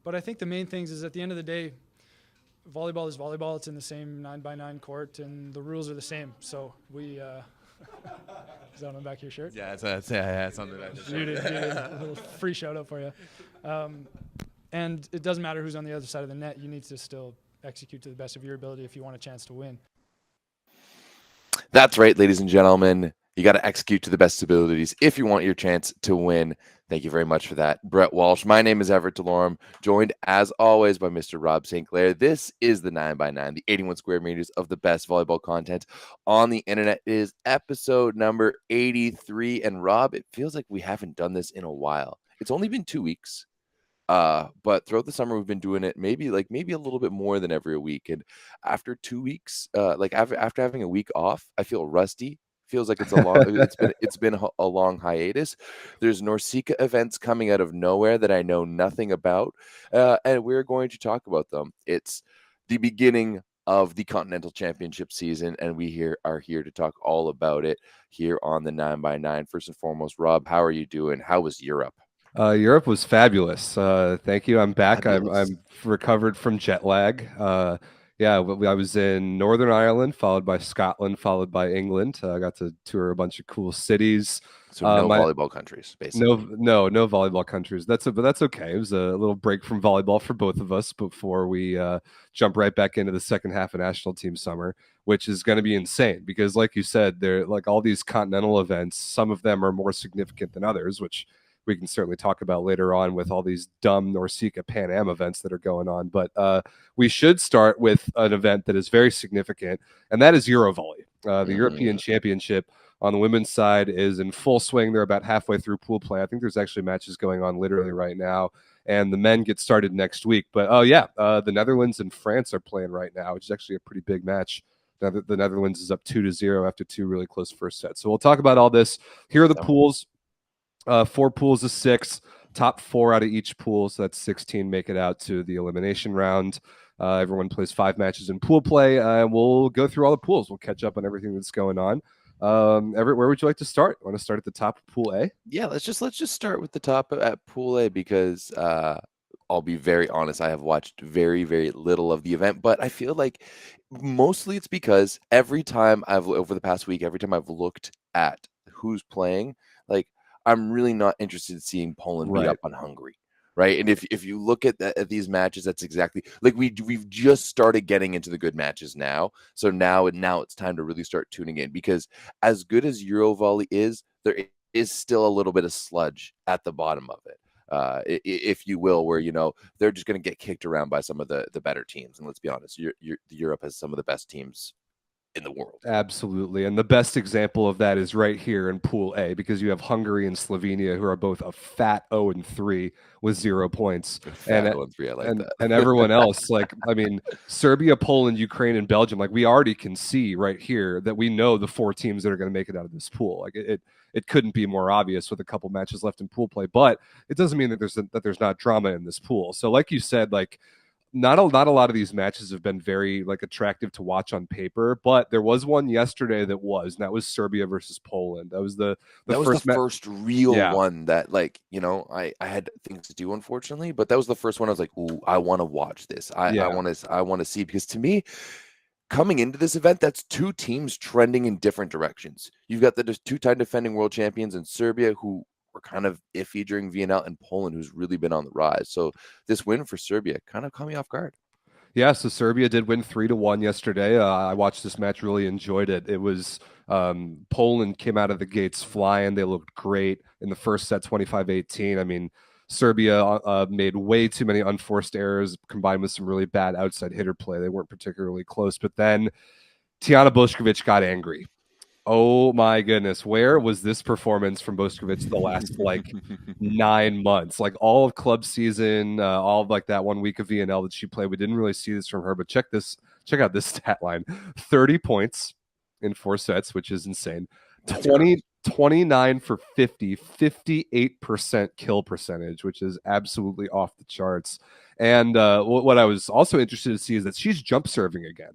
But I think the main things is at the end of the day, volleyball is volleyball. It's in the same 9x9 court, and the rules are the same. So we. Is that on the back of your shirt? Yeah, it's on the back of the shirt. Muted. A little free shout out for you. And it doesn't matter who's on the other side of the net. You need to still execute to the best of your ability if you want a chance to win. That's right, ladies and gentlemen. You got to execute to the best abilities if you want your chance to win. Thank you very much for that, Brett Walsh. My name is Everett Delorme, joined as always by Mr. Rob St. Clair. This is the 9x9, the 81 square meters of the best volleyball content on the internet. It is episode number 83. And Rob, it feels like we haven't done this in a while. It's only been 2 weeks. But throughout the summer, we've been doing it maybe a little bit more than every week. And after 2 weeks, after having a week off, I feel rusty. Feels like it's been a long hiatus. There's NORCECA events coming out of nowhere that I know nothing about, and we're going to talk about them. It's the beginning of the Continental Championship season, and we are here to talk all about it here on the 9x9. First and foremost, Rob, how are you doing? How was Europe? Europe was fabulous. Thank you. I'm back. I'm recovered from jet lag. I was in Northern Ireland, followed by Scotland, followed by England. I got to tour a bunch of cool cities. So no volleyball countries, basically. No volleyball countries. But that's okay. It was a little break from volleyball for both of us before we jump right back into the second half of national team summer, which is going to be insane because, like you said, they're like all these continental events. Some of them are more significant than others, which we can certainly talk about later on with all these dumb NORCECA PanAm events that are going on. But we should start with an event that is very significant, and that is EuroVolley. The European Championship on the women's side is in full swing. They're about halfway through pool play. I think there's actually matches going on literally right now, and the men get started next week. But, the Netherlands and France are playing right now, which is actually a pretty big match. Now the Netherlands is up 2-0 after 2 really close first sets. So we'll talk about all this. Here are the pools. 4 pools of 6, top 4 out of each pool. So that's 16 make it out to the elimination round. Everyone plays 5 matches in pool play. And we'll go through all the pools. We'll catch up on everything that's going on. Everett, where would you like to start? Want to start at the top of Pool A? Yeah, let's just start with the top at Pool A because I'll be very honest. I have watched very, very little of the event, but I feel like mostly it's because over the past week, every time I've looked at who's playing, like, I'm really not interested in seeing Poland beat up on Hungary, right? And if you look at these matches, that's exactly like we've just started getting into the good matches now. So now it's time to really start tuning in because as good as EuroVolley is, there is still a little bit of sludge at the bottom of it, if you will, where they're just going to get kicked around by some of the better teams. And let's be honest, Europe has some of the best teams in the world. Absolutely. And the best example of that is right here in Pool A, because you have Hungary and Slovenia, who are both a fat 0-3 with 0 points. Fat 0-3, I like that. And everyone else, Serbia, Poland, Ukraine, and Belgium, we already can see right here that we know the 4 teams that are going to make it out of this pool. It couldn't be more obvious with a couple matches left in pool play, but it doesn't mean that there's not drama in this pool. So like you said, not a lot of these matches have been very attractive to watch on paper, but there was one yesterday and that was Serbia versus Poland. That was the first real one that I had things to do, unfortunately, but that was the first one I was like, ooh, I want to watch this. I want to see, because to me, coming into this event, that's 2 teams trending in different directions. You've got the 2-time defending world champions in Serbia, who were kind of iffy during VNL, and Poland, who's really been on the rise. So this win for Serbia kind of caught me off guard. Yeah, so Serbia did win 3-1 yesterday. I watched this match, really enjoyed it. It was Poland came out of the gates flying. They looked great in the first set, 25-18. I mean, Serbia made way too many unforced errors combined with some really bad outside hitter play. They weren't particularly close, but then Tijana Bošković got angry. Oh my goodness, where was this performance from Bošković the last 9 months? All of club season, all of that 1 week of VNL that she played, we didn't really see this from her, but check out this stat line. 30 points in 4 sets, which is insane. 29 for 50, 58% kill percentage, which is absolutely off the charts. And what I was also interested to see is that she's jump serving again.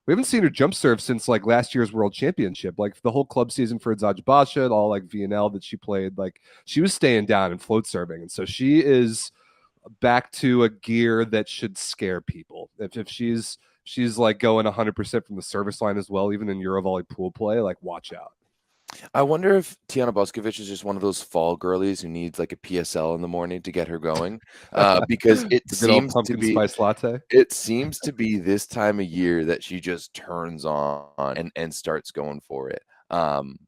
We haven't seen her jump serve since last year's World Championship. The whole club season for Adzadžbaša, all VNL that she played, she was staying down and float serving. And so she is back to a gear that should scare people. If she's like going 100% from the service line as well, even in EuroVolley pool play, like watch out. I wonder if Tiana Boskovic is just one of those fall girlies who needs like a PSL in the morning to get her going, because it A good old seems to pumpkin be spice latte. it seems to be this time of year that she just turns on and starts going for it.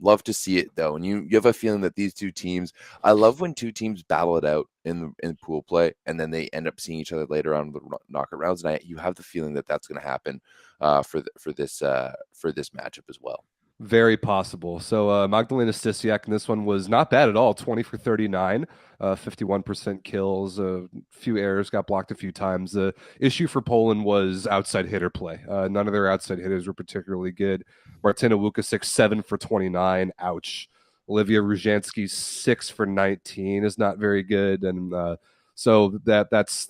Love to see it though, and you have a feeling that these two teams. I love when two teams battle it out in pool play, and then they end up seeing each other later on in the knockout rounds. And you have the feeling that that's going to happen for this matchup as well. Very possible. So Magdalena Stysiak in this one was not bad at all. 20 for 39, 51% kills, a few errors, got blocked a few times. The issue for Poland was outside hitter play. None of their outside hitters were particularly good. Martina Łukasik, 7 for 29. Ouch. Olivia Różański, 6 for 19 is not very good. And so that's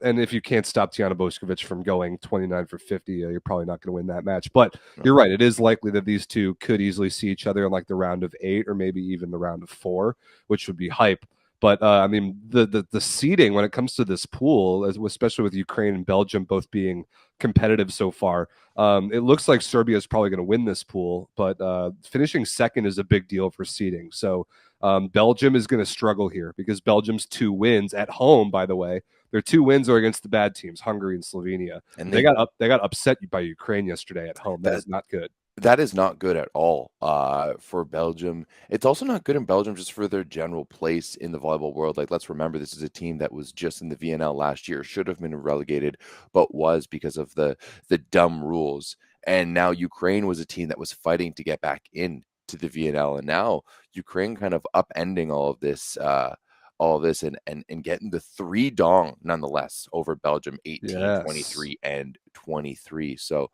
and if you can't stop Tiana Boskovic from going 29 for 50, you're probably not going to win that match. But you're right. It is likely that these two could easily see each other in like the round of 8 or maybe even the round of 4, which would be hype. But I mean, the seeding when it comes to this pool, especially with Ukraine and Belgium both being competitive so far, it looks like Serbia is probably going to win this pool. But finishing second is a big deal for seeding. So Belgium is going to struggle here because Belgium's 2 wins at home, by the way. Their 2 wins are against the bad teams, Hungary and Slovenia. And they got upset by Ukraine yesterday at home. That is not good. That is not good at all for Belgium. It's also not good in Belgium just for their general place in the volleyball world. Like, let's remember, this is a team that was just in the VNL last year, should have been relegated, but was because of the dumb rules. And now Ukraine was a team that was fighting to get back into the VNL. And now Ukraine kind of upending all of this and getting the 3 dong nonetheless over Belgium, 18, 23, and 23. So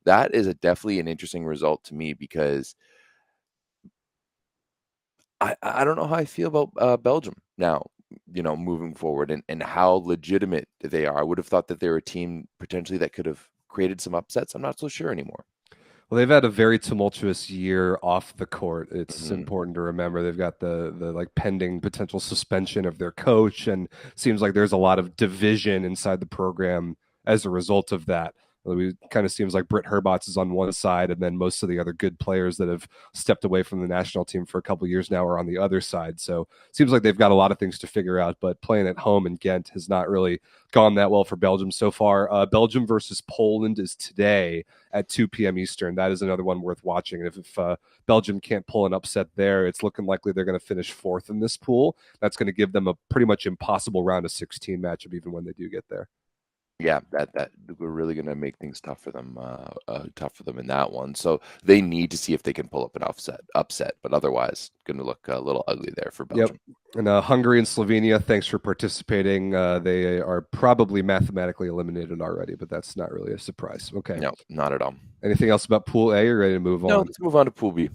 that is definitely an interesting result to me because I don't know how I feel about Belgium now, moving forward and how legitimate they are. I would have thought that they're a team potentially that could have created some upsets. I'm not so sure anymore. Well, they've had a very tumultuous year off the court. It's important to remember they've got the like pending potential suspension of their coach, and seems like there's a lot of division inside the program as a result of that. It kind of seems like Britt Herbots is on one side, and then most of the other good players that have stepped away from the national team for a couple of years now are on the other side. So it seems like they've got a lot of things to figure out, but playing at home in Ghent has not really gone that well for Belgium so far. Belgium versus Poland is today at 2 p.m. Eastern. That is another one worth watching. And if Belgium can't pull an upset there, it's looking likely they're going to finish 4th in this pool. That's going to give them a pretty much impossible round of 16 matchup even when they do get there. Yeah, that we're really going to make things tough for them in that one. So they need to see if they can pull up an upset, but otherwise going to look a little ugly there for Belgium. Yep. And Hungary and Slovenia, thanks for participating. They are probably mathematically eliminated already, but that's not really a surprise. Okay. No, not at all. Anything else about Pool A? You're ready to move on? No, let's move on to Pool B.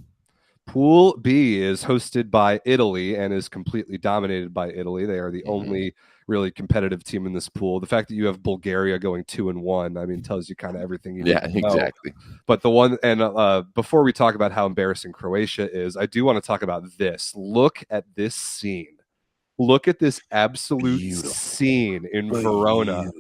Pool B is hosted by Italy and is completely dominated by Italy. They are the only really competitive team in this pool. The fact that you have Bulgaria going 2-1, I mean, tells you kind of everything you need to know. Exactly. But the one, and before we talk about how embarrassing Croatia is, I do want to talk about this. Look at this scene. Look at this absolute scene in Verona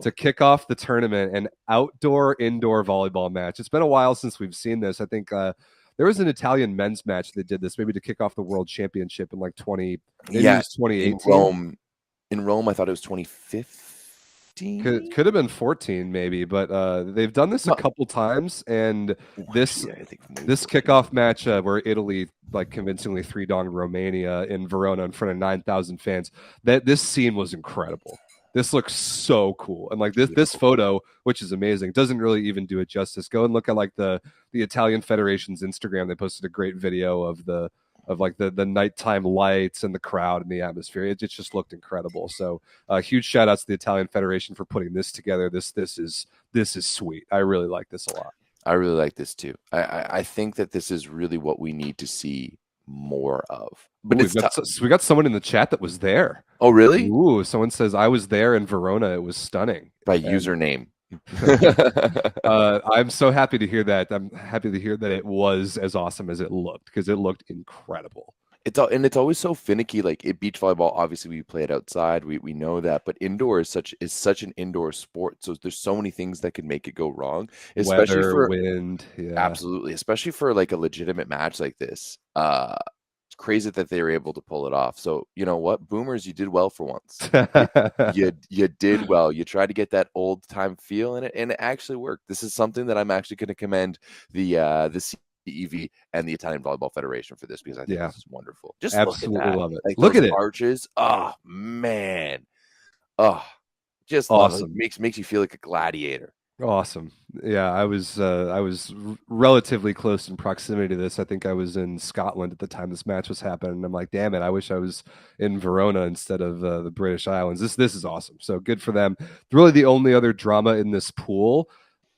to kick off the tournament, an outdoor-indoor volleyball match. It's been a while since we've seen this. I think there was an Italian men's match that did this maybe to kick off the World Championship in like 2018. In Rome, I thought it was 2015. Could have been 14 maybe, but they've done this a couple times, and this kickoff match where Italy like convincingly 3-donged Romania in Verona in front of 9,000 fans. This scene was incredible. This looks so cool, and like this photo, which is amazing, doesn't really even do it justice. Go and look at like the Italian Federation's Instagram. They posted a great video of the nighttime lights and the crowd and the atmosphere. It just looked incredible. So huge shout outs to the Italian Federation for putting this together. This is sweet. I really like this a lot. I really like this too. I think that this is really what we need to see more of. But we got someone in the chat that was there. Oh, really? Ooh, someone says I was there in Verona. It was stunning. By username. I'm so happy to hear that. I'm happy to hear that it was as awesome as it looked, because it looked incredible. It's always so finicky. Like beach volleyball, obviously we play it outside. We know that, but indoor is such an indoor sport. So there's so many things that can make it go wrong, especially Weather, for wind, yeah. absolutely, especially for like a legitimate match like this. It's crazy that they were able to pull it off. So you know what, Boomers, you did well for once. You did well. You tried to get that old time feel in it, and it actually worked. This is something that I'm actually going to commend the CEV and the Italian Volleyball Federation for this, because I think Yeah, this is wonderful. Just absolutely look at that. love it. Like Look those at it. arches. Oh man. Oh, just love it. Awesome. Makes you feel like a gladiator. Awesome. Yeah, I was relatively close in proximity to this. I think I was in Scotland at the time this match was happening. I'm like, damn it, I wish I was in Verona instead of the British Islands. This is awesome. So good for them. Really, the only other drama in this pool,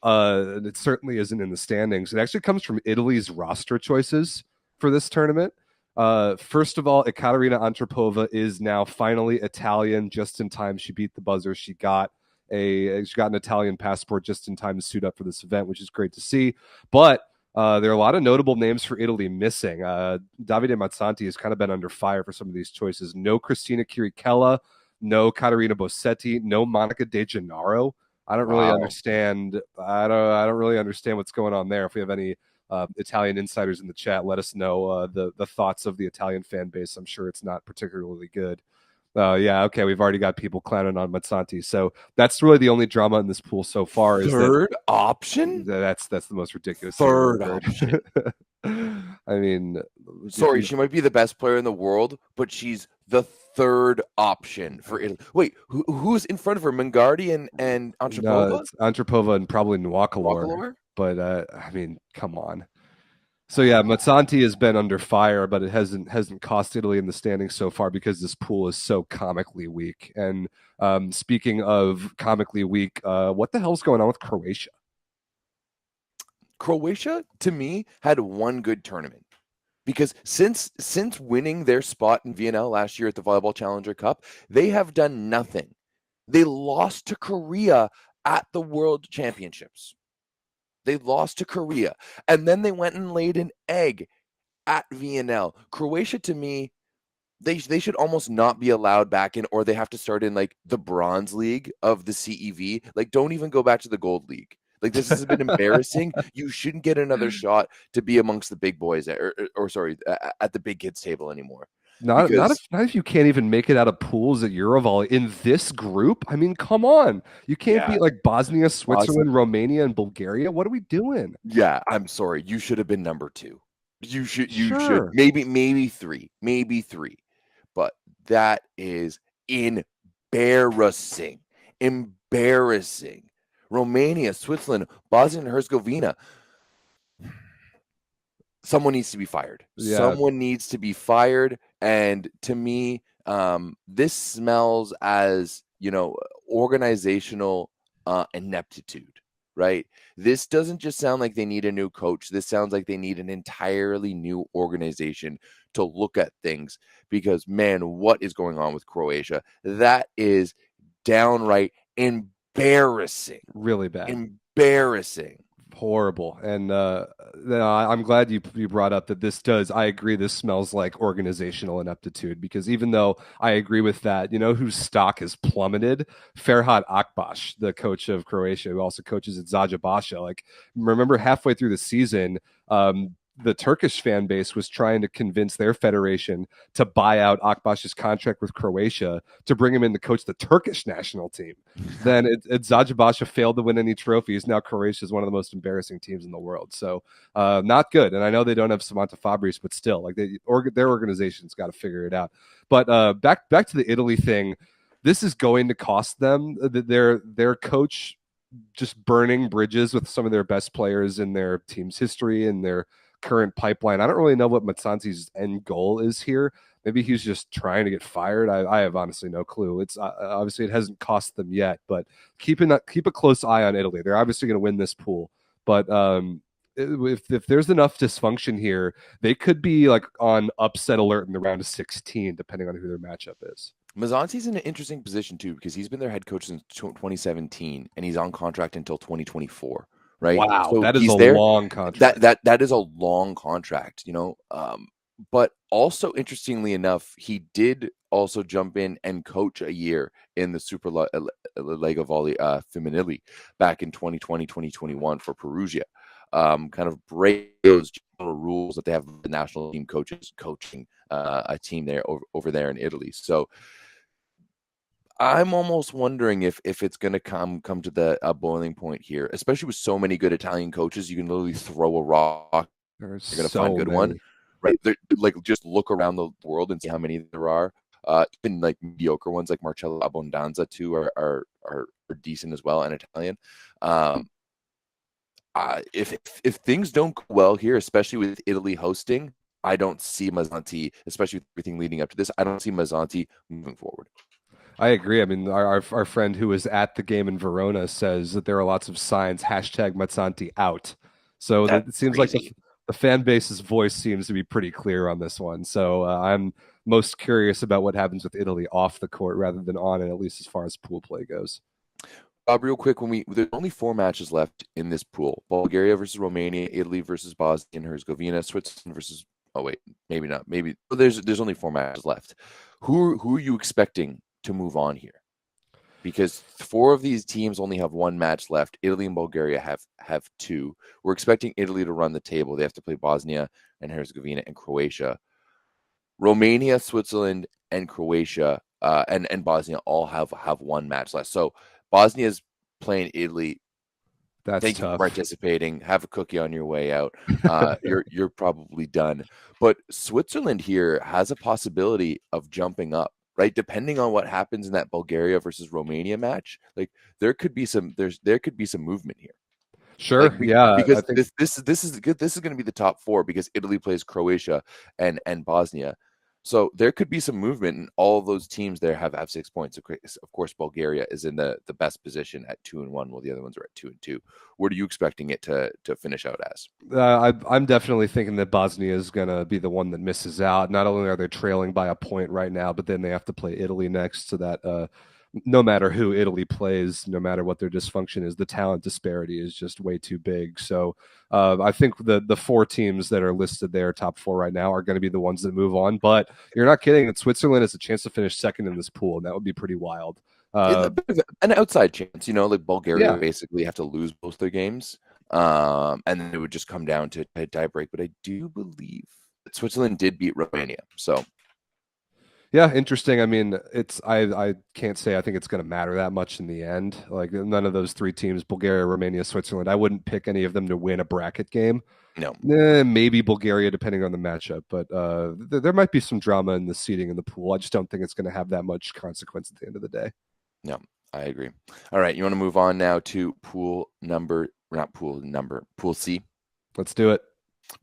and it certainly isn't in the standings. It actually comes from Italy's roster choices for this tournament. First of all, Ekaterina Antropova is now finally Italian. Just in time, she beat the buzzer. She got an Italian passport just in time to suit up for this event, which is great to see. But there are a lot of notable names for Italy missing. Davide Mazzanti has kind of been under fire for some of these choices. No Cristina Chirichella, no Caterina Bossetti, no Monica De Gennaro. I don't really understand. I don't really understand what's going on there. If we have any Italian insiders in the chat, let us know the thoughts of the Italian fan base. I'm sure it's not particularly good. Yeah, okay, we've already got people clowning on Mazzanti. So that's really the only drama in this pool so far. Is Third option? That's the most ridiculous Third thing option. I mean, sorry, she might be the best player in the world, but she's the third option for Italy. Wait, who's in front of her? Mingardi and Antropova? No, it's Antropova and probably Nwakalor. Nwakalor? But I mean, come on. So yeah, Mazzanti has been under fire, but it hasn't cost Italy in the standings so far because this pool is so comically weak. And speaking of comically weak, what the hell's going on with Croatia? Croatia, to me, had one good tournament, because since winning their spot in VNL last year at the Volleyball Challenger Cup, they have done nothing. They lost to Korea at the World Championships. They lost to Korea, and then they went and laid an egg at VNL. Croatia, to me, they should almost not be allowed back in, or they have to start in like the bronze league of the CEV. Like, don't even go back to the gold league. Like, this has been embarrassing. You shouldn't get another shot to be amongst the big boys, or sorry, at the big kids table anymore. Not if you can't even make it out of pools at EuroVolley in this group. I mean, come on. You can't beat like Bosnia, Switzerland, Romania, and Bulgaria. What are we doing? Yeah, I'm sorry. You should have been number 2. You should maybe three. But that is embarrassing. Embarrassing. Romania, Switzerland, Bosnia and Herzegovina. Someone needs to be fired. Yeah. Someone needs to be fired. And to me, this smells as, organizational ineptitude, right? This doesn't just sound like they need a new coach. This sounds like they need an entirely new organization to look at things, because, man, what is going on with Croatia? That is downright embarrassing. Really bad. Embarrassing. Horrible. And I'm glad you brought up that this does. I agree. This smells like organizational ineptitude, because even though I agree with that, whose stock has plummeted? Ferhat Akbaş, the coach of Croatia, who also coaches at Zajabaša. Like, remember halfway through the season, the Turkish fan base was trying to convince their federation to buy out Akbaş's contract with Croatia to bring him in to coach the Turkish national team. Then Zajabaša failed to win any trophies. Now Croatia is one of the most embarrassing teams in the world. So not good. And I know they don't have Samantha Fabris, but still, like their organization's got to figure it out. But back to the Italy thing. This is going to cost them. Their coach just burning bridges with some of their best players in their team's history and their current pipeline. I don't really know what Mazzanti's end goal is here. Maybe he's just trying to get fired. I have honestly no clue. It's obviously it hasn't cost them yet, but keep a close eye on Italy. They're obviously going to win this pool, but if there's enough dysfunction here, they could be like on upset alert in the round of 16, depending on who their matchup is. Mazzanti's in an interesting position too, because he's been their head coach since 2017, and he's on contract until 2024. Right? Wow, so that is a long contract. That is a long contract. But also, interestingly enough, he did also jump in and coach a year in the Lega Volley Femminili back in 2020, 2021 for Perugia. Kind of break those general rules that they have the national team coaches coaching a team there over there in Italy. So I'm almost wondering if it's going to come to the boiling point here, especially with so many good Italian coaches. You can literally throw a rock, There's you're going to so find a good many. one, right? Like, just look around the world and see how many there are. Even like mediocre ones like Marcello Abbondanza too are decent as well, and Italian. If things don't go well here, especially with Italy hosting, I don't see Mazzanti, especially with everything leading up to this, I don't see Mazzanti moving forward. I agree. I mean, our friend who was at the game in Verona says that there are lots of signs, hashtag Mazzanti out. So it seems like the fan base's voice seems to be pretty clear on this one. So I'm most curious about what happens with Italy off the court rather than on it, at least as far as pool play goes. Real quick, there's only 4 matches left in this pool: Bulgaria versus Romania, Italy versus Bosnia and Herzegovina, Switzerland versus. Oh wait, maybe not. Maybe there's only 4 matches left. Who are you expecting to move on here? Because 4 of these teams only have 1 match left. Italy and Bulgaria have 2. We're expecting Italy to run the table. They have to play Bosnia and Herzegovina and Croatia. Romania, Switzerland, and Croatia and Bosnia all have 1 match left. So Bosnia's playing Italy. That's Thank tough. you for participating. Have a cookie on your way out. You're probably done. But Switzerland here has a possibility of jumping up, right? Depending on what happens in that Bulgaria versus Romania match, like there could be some movement here. Sure. Like Because I think this is good. This is going to be the top 4 because Italy plays Croatia and Bosnia. So there could be some movement, and all of those teams there have 6 points. Of course, Bulgaria is in the best position at 2-1, while the other ones are at 2-2. What are you expecting it to finish out as? I'm definitely thinking that Bosnia is going to be the one that misses out. Not only are they trailing by a point right now, but then they have to play Italy next, so that no matter who Italy plays, no matter what their dysfunction is, the talent disparity is just way too big. So I think the 4 teams that are listed there, top 4 right now, are going to be the ones that move on. But you're not kidding that Switzerland has a chance to finish second in this pool, and that would be pretty wild. An outside chance, like Bulgaria basically have to lose both their games, and then it would just come down to a tie break. But I do believe that Switzerland did beat Romania, so. Yeah, interesting. I mean, I can't say I think it's going to matter that much in the end. Like none of those 3 teams, Bulgaria, Romania, Switzerland, I wouldn't pick any of them to win a bracket game. No. Maybe Bulgaria, depending on the matchup. But there might be some drama in the seeding in the pool. I just don't think it's going to have that much consequence at the end of the day. No, I agree. All right, you want to move on now to Pool C? Let's do it.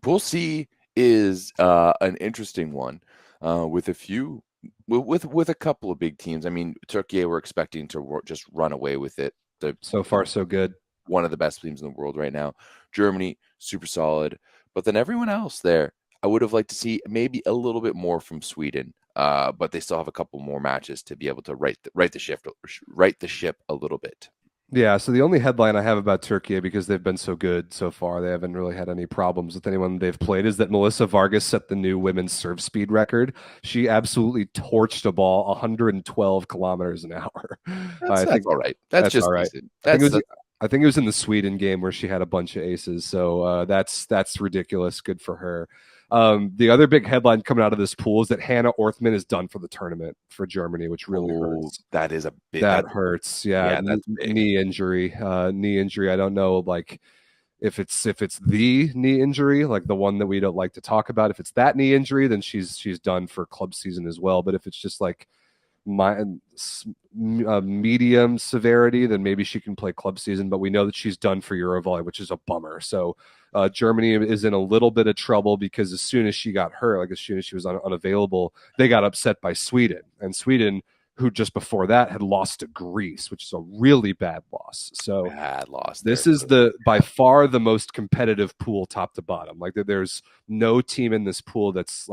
Pool C is an interesting one with a couple of big teams. I mean, Turkey, we're expecting to just run away with it. So far, so good. One of the best teams in the world right now. Germany, super solid. But then everyone else there, I would have liked to see maybe a little bit more from Sweden. But they still have a couple more matches to be able to right the ship a little bit. Yeah, so the only headline I have about Turkey, because they've been so good so far, they haven't really had any problems with anyone they've played, is that Melissa Vargas set the new women's serve speed record. She absolutely torched a ball 112 kilometers an hour. That's all right. That's just all right. decent. I think it was in the Sweden game where she had a bunch of aces. So that's ridiculous. Good for her. The other big headline coming out of this pool is that Hannah Orthman is done for the tournament for Germany, which really hurts. That is a big. That hurts. Yeah, that's big. Knee injury. Knee injury. I don't know, like if it's the knee injury, like the one that we don't like to talk about. If it's that knee injury, then she's done for club season as well. But if it's just like medium severity, then maybe she can play club season, but we know that she's done for EuroVolley, which is a bummer. So Germany is in a little bit of trouble because as soon as she got hurt, like as soon as she was unavailable, they got upset by Sweden, and Sweden, who just before that had lost to Greece, which is a really bad loss. So bad loss. This is by far the most competitive pool top to bottom. Like there's no team in this pool that's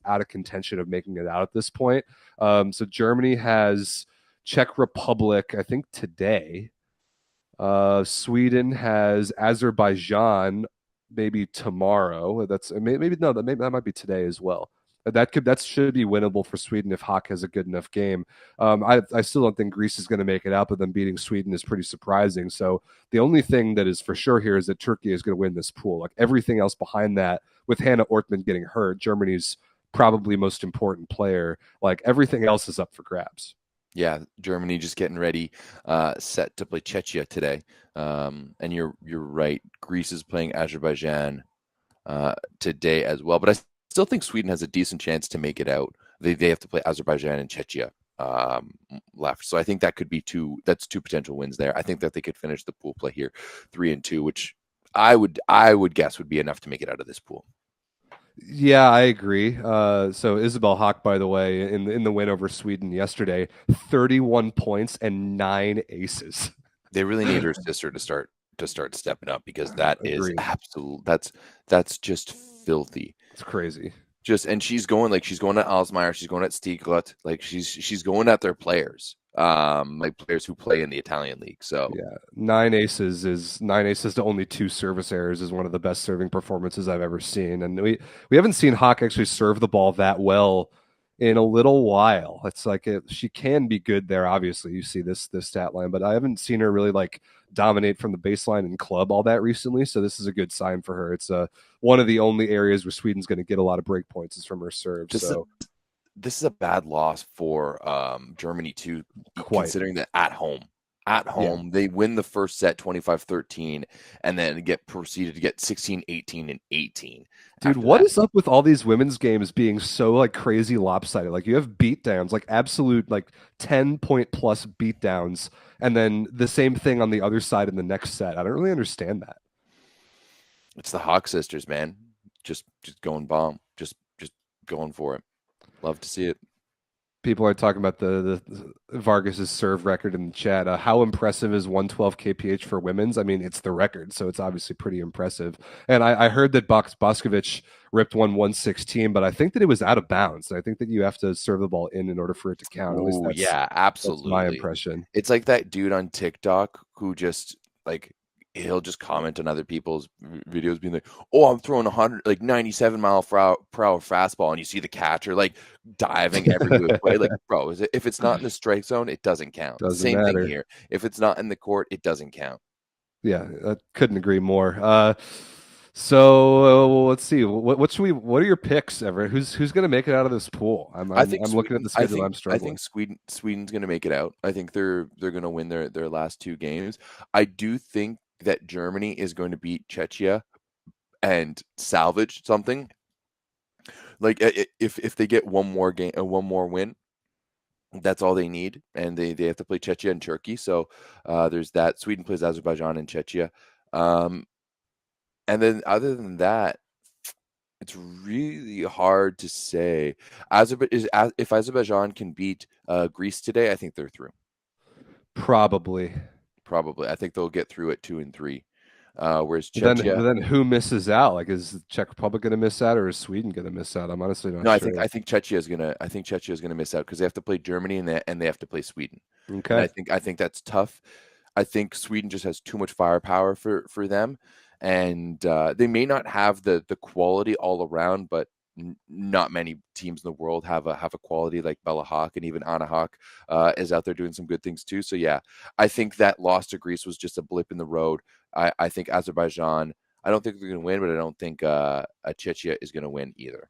out of contention of making it out at this point. So Germany has Czech Republic, I think today. Sweden has Azerbaijan maybe tomorrow. That's maybe no, that might be today as well. That should be winnable for Sweden if Hawk has a good enough game. I still don't think Greece is going to make it out, but them beating Sweden is pretty surprising. So the only thing that is for sure here is that Turkey is going to win this pool. Like everything else behind that, with Hannah Ortmann getting hurt, Germany's probably most important player. Like everything else is up for grabs. Yeah, Germany just getting ready, set to play Czechia today. And you're right. Greece is playing Azerbaijan today as well. But I still think Sweden has a decent chance to make it out. They have to play Azerbaijan and Czechia left. So I think that could be two potential wins there. I think that they could finish the pool play here 3-2, which I would guess would be enough to make it out of this pool. Yeah, I agree. So Isabel Haak, by the way, in the win over Sweden yesterday, 31 points and 9 aces. They really need her sister to start stepping up, because that is absolute. That's just filthy. It's crazy. And she's going at Alsmeyer, she's going at Stieglet, like she's going at their players, like players who play in the Italian league. So yeah, 9 aces to only 2 service errors is one of the best serving performances I've ever seen. And we haven't seen Hawk actually serve the ball that well in a little while. It's like she can be good there. Obviously, you see this stat line, but I haven't seen her really like dominate from the baseline and club all that recently. So this is a good sign for her. It's one of the only areas where Sweden's going to get a lot of break points is from her serve. This is a bad loss for Germany too, considering that at home they win the first set 25-13 and then proceeded to get 16, 18 and 18. Dude, what is up with all these women's games being so like crazy lopsided? Like you have beatdowns, like absolute like 10-point plus beatdowns, and then the same thing on the other side in the next set. I don't really understand that. It's the Hawk sisters, man. Just going bomb. Just going for it. Love to see it. People are talking about the Vargas's serve record in the chat. How impressive is 112 kph for women's? I mean, it's the record, so it's obviously pretty impressive. And I heard that Boscovich ripped 116, but I think that it was out of bounds. And I think that you have to serve the ball in order for it to count. At least absolutely. That's my impression. It's like that dude on TikTok who just like he'll just comment on other people's videos being like, oh, I'm throwing 97 mile per hour fastball, and you see the catcher like diving every which way. Like, bro, if it's not in the strike zone, it doesn't count. Same thing here. If it's not in the court, it doesn't count. Yeah, I couldn't agree more. So let's see. What are your picks, Everett? Who's going to make it out of this pool? I'm looking at the schedule. I'm struggling. I think Sweden's going to make it out. I think they're going to win their last 2 games. I do think that Germany is going to beat Czechia and salvage something. Like if they get one more win, that's all they need, and they have to play Czechia and Turkey. So there's that. Sweden plays Azerbaijan and Czechia, and then other than that, it's really hard to say. If Azerbaijan can beat Greece today, I think they're through. Probably. I think they'll get through at 2 and 3. Whereas Czechia, then who misses out? Like, is the Czech Republic going to miss out, or is Sweden going to miss out? I'm honestly not sure. I think Czechia is going to miss out because they have to play Germany and they have to play Sweden. Okay. And I think that's tough. I think Sweden just has too much firepower for them, and they may not have the quality all around, but not many teams in the world have a quality like Bella Hawk, and even Anna Hawk is out there doing some good things too. So yeah, I think that loss to Greece was just a blip in the road. I think Azerbaijan, I don't think they're going to win, but I don't think Czechia is going to win either.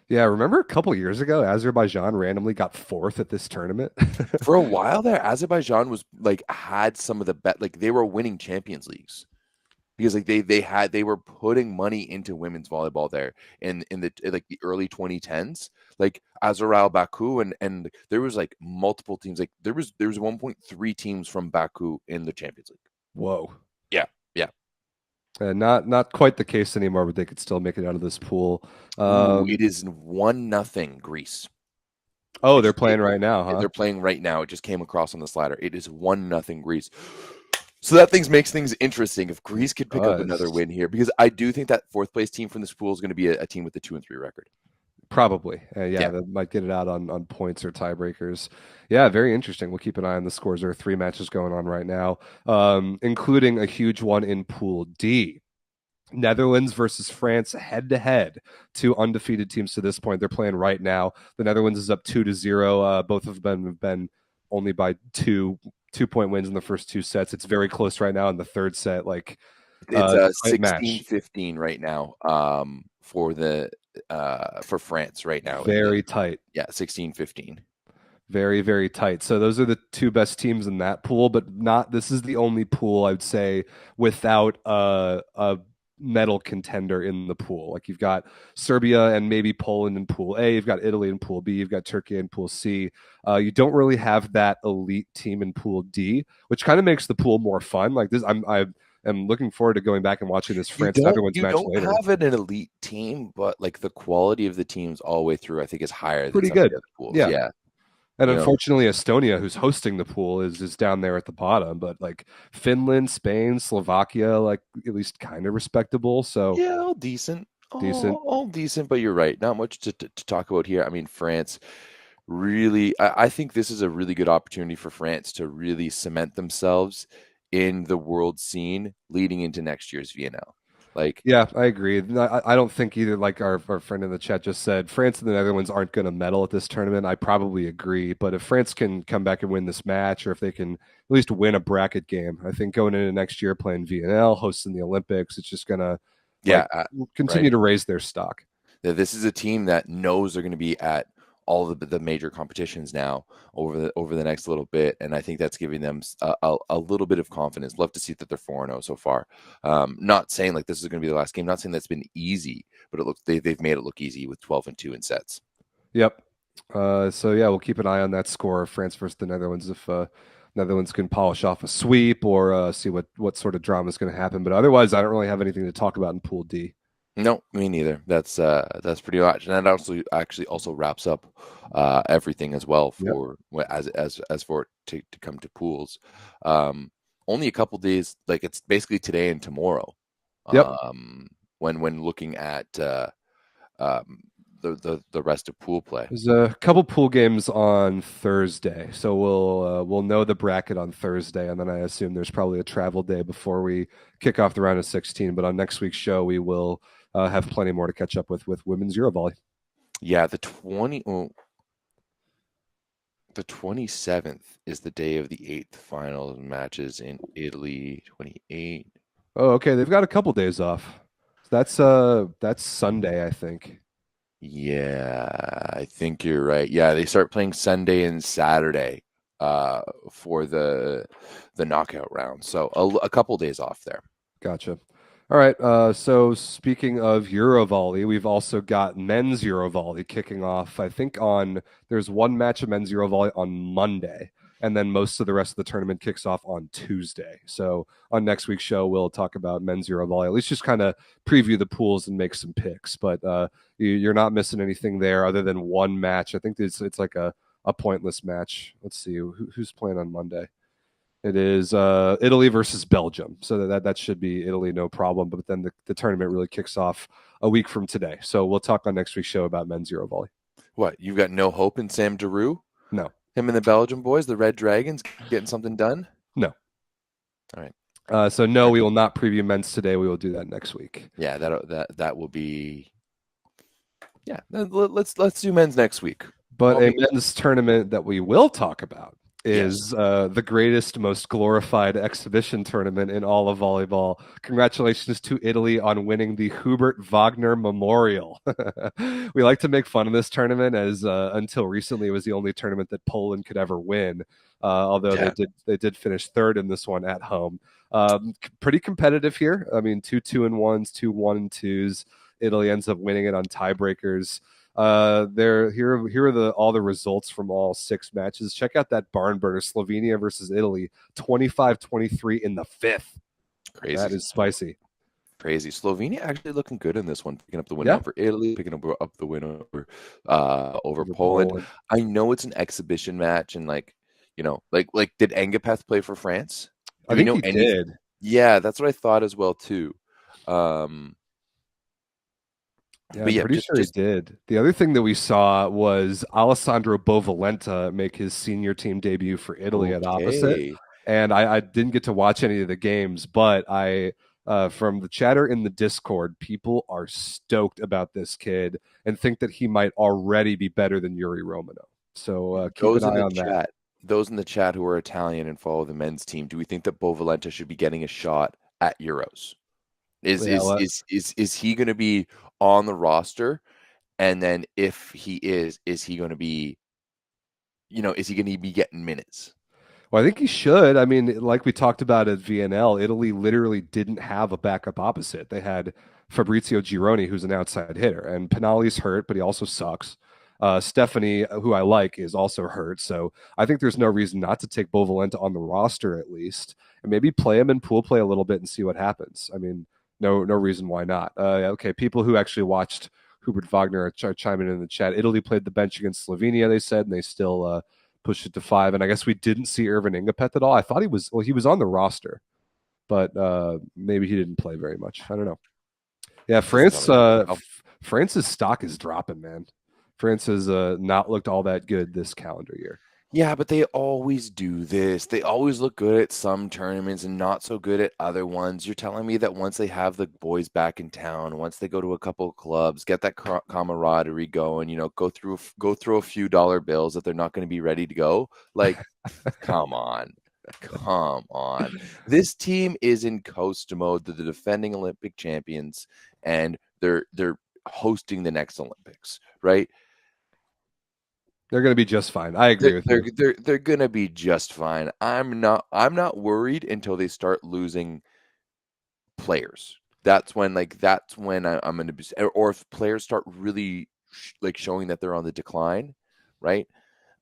Yeah, remember a couple years ago, Azerbaijan randomly got 4th at this tournament. For a while there, Azerbaijan was like had some of the like they were winning Champions Leagues. Because like they were putting money into women's volleyball there in the early 2010s, like Azeral Baku, and there was like multiple teams. Like there was 1.3 teams from Baku in the Champions League. Whoa. Yeah. Not quite the case anymore, but they could still make it out of this pool. It is 1-0 Greece. Oh, they're playing right now, huh? They're playing right now. It just came across on the slider. It is 1-0 Greece. So that makes things interesting if Greece could pick up another win here, because I do think that 4th place team from this pool is going to be a team with a 2 and 3 record. Probably. That might get it out on points or tiebreakers. Yeah, very interesting. We'll keep an eye on the scores. There are 3 matches going on right now, including a huge one in Pool D. Netherlands versus France head to head, two undefeated teams to this point. They're playing right now. The Netherlands is up 2-0. Both of them have been only by 2-point wins in the first two sets. It's very close right now in the third set. Like It's a tight match. 16-15 right now for France right now. Very tight. Yeah, 16-15. Very, very tight. So those are the two best teams in that pool, but not. This is the only pool I'd say without a medal contender in the pool. Like you've got Serbia and maybe Poland in Pool A. You've got Italy in Pool B. You've got Turkey in Pool C. You don't really have that elite team in Pool D, which kind of makes the pool more fun. Like this, I'm looking forward to going back and watching this France-Netherlands match later. You don't have an elite team, but like the quality of the teams all the way through, I think, is higher. Pretty than good. Some of the other pools. Yeah. And unfortunately, Estonia, who's hosting the pool, is down there at the bottom. But like Finland, Spain, Slovakia, like at least kind of respectable. So yeah, all decent, all decent. But you're right, not much to talk about here. I mean, France really. I think this is a really good opportunity for France to really cement themselves in the world scene leading into next year's VNL. Like, yeah, I agree. I don't think either, like our friend in the chat just said, France and the Netherlands aren't going to medal at this tournament. I probably agree. But if France can come back and win this match, or if they can at least win a bracket game, I think going into next year playing VNL, hosting the Olympics, it's just going to continue to raise their stock. This is a team that knows they're going to be at all the major competitions now over the next little bit, and I think that's giving them a little bit of confidence. Love to see that they're 4-0 so far. Not saying like this is going to be the last game. Not saying that's been easy, but it looks they've made it look easy with 12-2 in sets. Yep. So yeah, we'll keep an eye on that score of France versus the Netherlands if Netherlands can polish off a sweep or see what sort of drama is going to happen. But otherwise, I don't really have anything to talk about in Pool D. No, me neither. That's pretty much, and that also wraps up everything as well for as for it to come to pools. Only a couple days, like it's basically today and tomorrow. Yep. When looking at the rest of pool play, there's a couple pool games on Thursday, so we'll know the bracket on Thursday, and then I assume there's probably a travel day before we kick off the round of 16. But on next week's show, we will have plenty more to catch up with women's EuroVolley. Yeah, the 27th is the day of the 8th final matches in Italy. 28. Oh, okay. They've got a couple days off. That's Sunday, I think. Yeah, I think you're right. Yeah, they start playing Sunday and Saturday for the knockout round. So a couple days off there. Gotcha. All right. So speaking of EuroVolley, we've also got men's EuroVolley kicking off. I think there's one match of men's EuroVolley on Monday, and then most of the rest of the tournament kicks off on Tuesday. So on next week's show, we'll talk about men's EuroVolley. At least just kind of preview the pools and make some picks. But you're not missing anything there other than one match. I think it's like a pointless match. Let's see who's playing on Monday. It is Italy versus Belgium. So that should be Italy, no problem. But then the tournament really kicks off a week from today. So we'll talk on next week's show about men's EuroVolley. What, you've got no hope in Sam Giroux? No. Him and the Belgian boys, the Red Dragons, getting something done? No. All right. So no, we will not preview men's today. We will do that next week. Yeah, that will be. Yeah, let's do men's next week. But a men's tournament that we will talk about is the greatest, most glorified exhibition tournament in all of volleyball. Congratulations to Italy on winning the Hubert Wagner Memorial. We like to make fun of this tournament as until recently it was the only tournament that Poland could ever win, although they did finish third in this one at home. Pretty competitive here. I mean, 2 2-1s, 2 1-2s. Italy ends up winning it on tiebreakers. Here are all the results from all 6 matches. Check out that barn burner, Slovenia versus Italy, 25-23 in the 5th. Crazy. That is spicy. Crazy. Slovenia actually looking good in this one, picking up the win over Italy, picking up the win over Poland. I know it's an exhibition match, and like did Engapeth play for France? I think he did. Yeah, that's what I thought as well too. Yeah, I'm pretty sure he did. The other thing that we saw was Alessandro Bovalenta make his senior team debut for Italy at opposite. And I didn't get to watch any of the games, but I From the chatter in the Discord, people are stoked about this kid and think that he might already be better than Yuri Romano. So keep an Those in eye the on that. chat, those in the chat who are Italian and follow the men's team, do we think that Bovalenta should be getting a shot at Euros? Is Yeah, is he going to be on the roster? And then if he is he going to be, is he going to be getting minutes? well, I think he should. I mean, like we talked about at VNL, Italy literally didn't have a backup opposite. They had Fabrizio Gironi, who's an outside hitter, and Penali's hurt, but he also sucks. Stephanie, who I like, is also hurt. So I think there's no reason not to take Bovalenta on the roster at least, and maybe play him in pool play a little bit and see what happens. I mean, no reason why not. Okay, people who actually watched Hubert Wagner are chiming in the chat. Italy played the bench against Slovenia, they said, and they still pushed it to 5. And I guess we didn't see Irvin Ingapeth at all. I thought he was on the roster, but maybe he didn't play very much. I don't know. Yeah, France's stock is dropping, man. France has not looked all that good this calendar year. Yeah, but they always do this. They always look good at some tournaments and not so good at other ones. You're telling me that once they have the boys back in town, once they go to a couple of clubs, get that camaraderie going, go through a few dollar bills, that they're not going to be ready to go? Like, come on. Come on. This team is in coast mode. They're the defending Olympic champions, and they're hosting the next Olympics, right? They're going to be just fine. I agree with you. They're going to be just fine. I'm not worried until they start losing players. That's when I'm going to be, or if players start really showing that they're on the decline, right?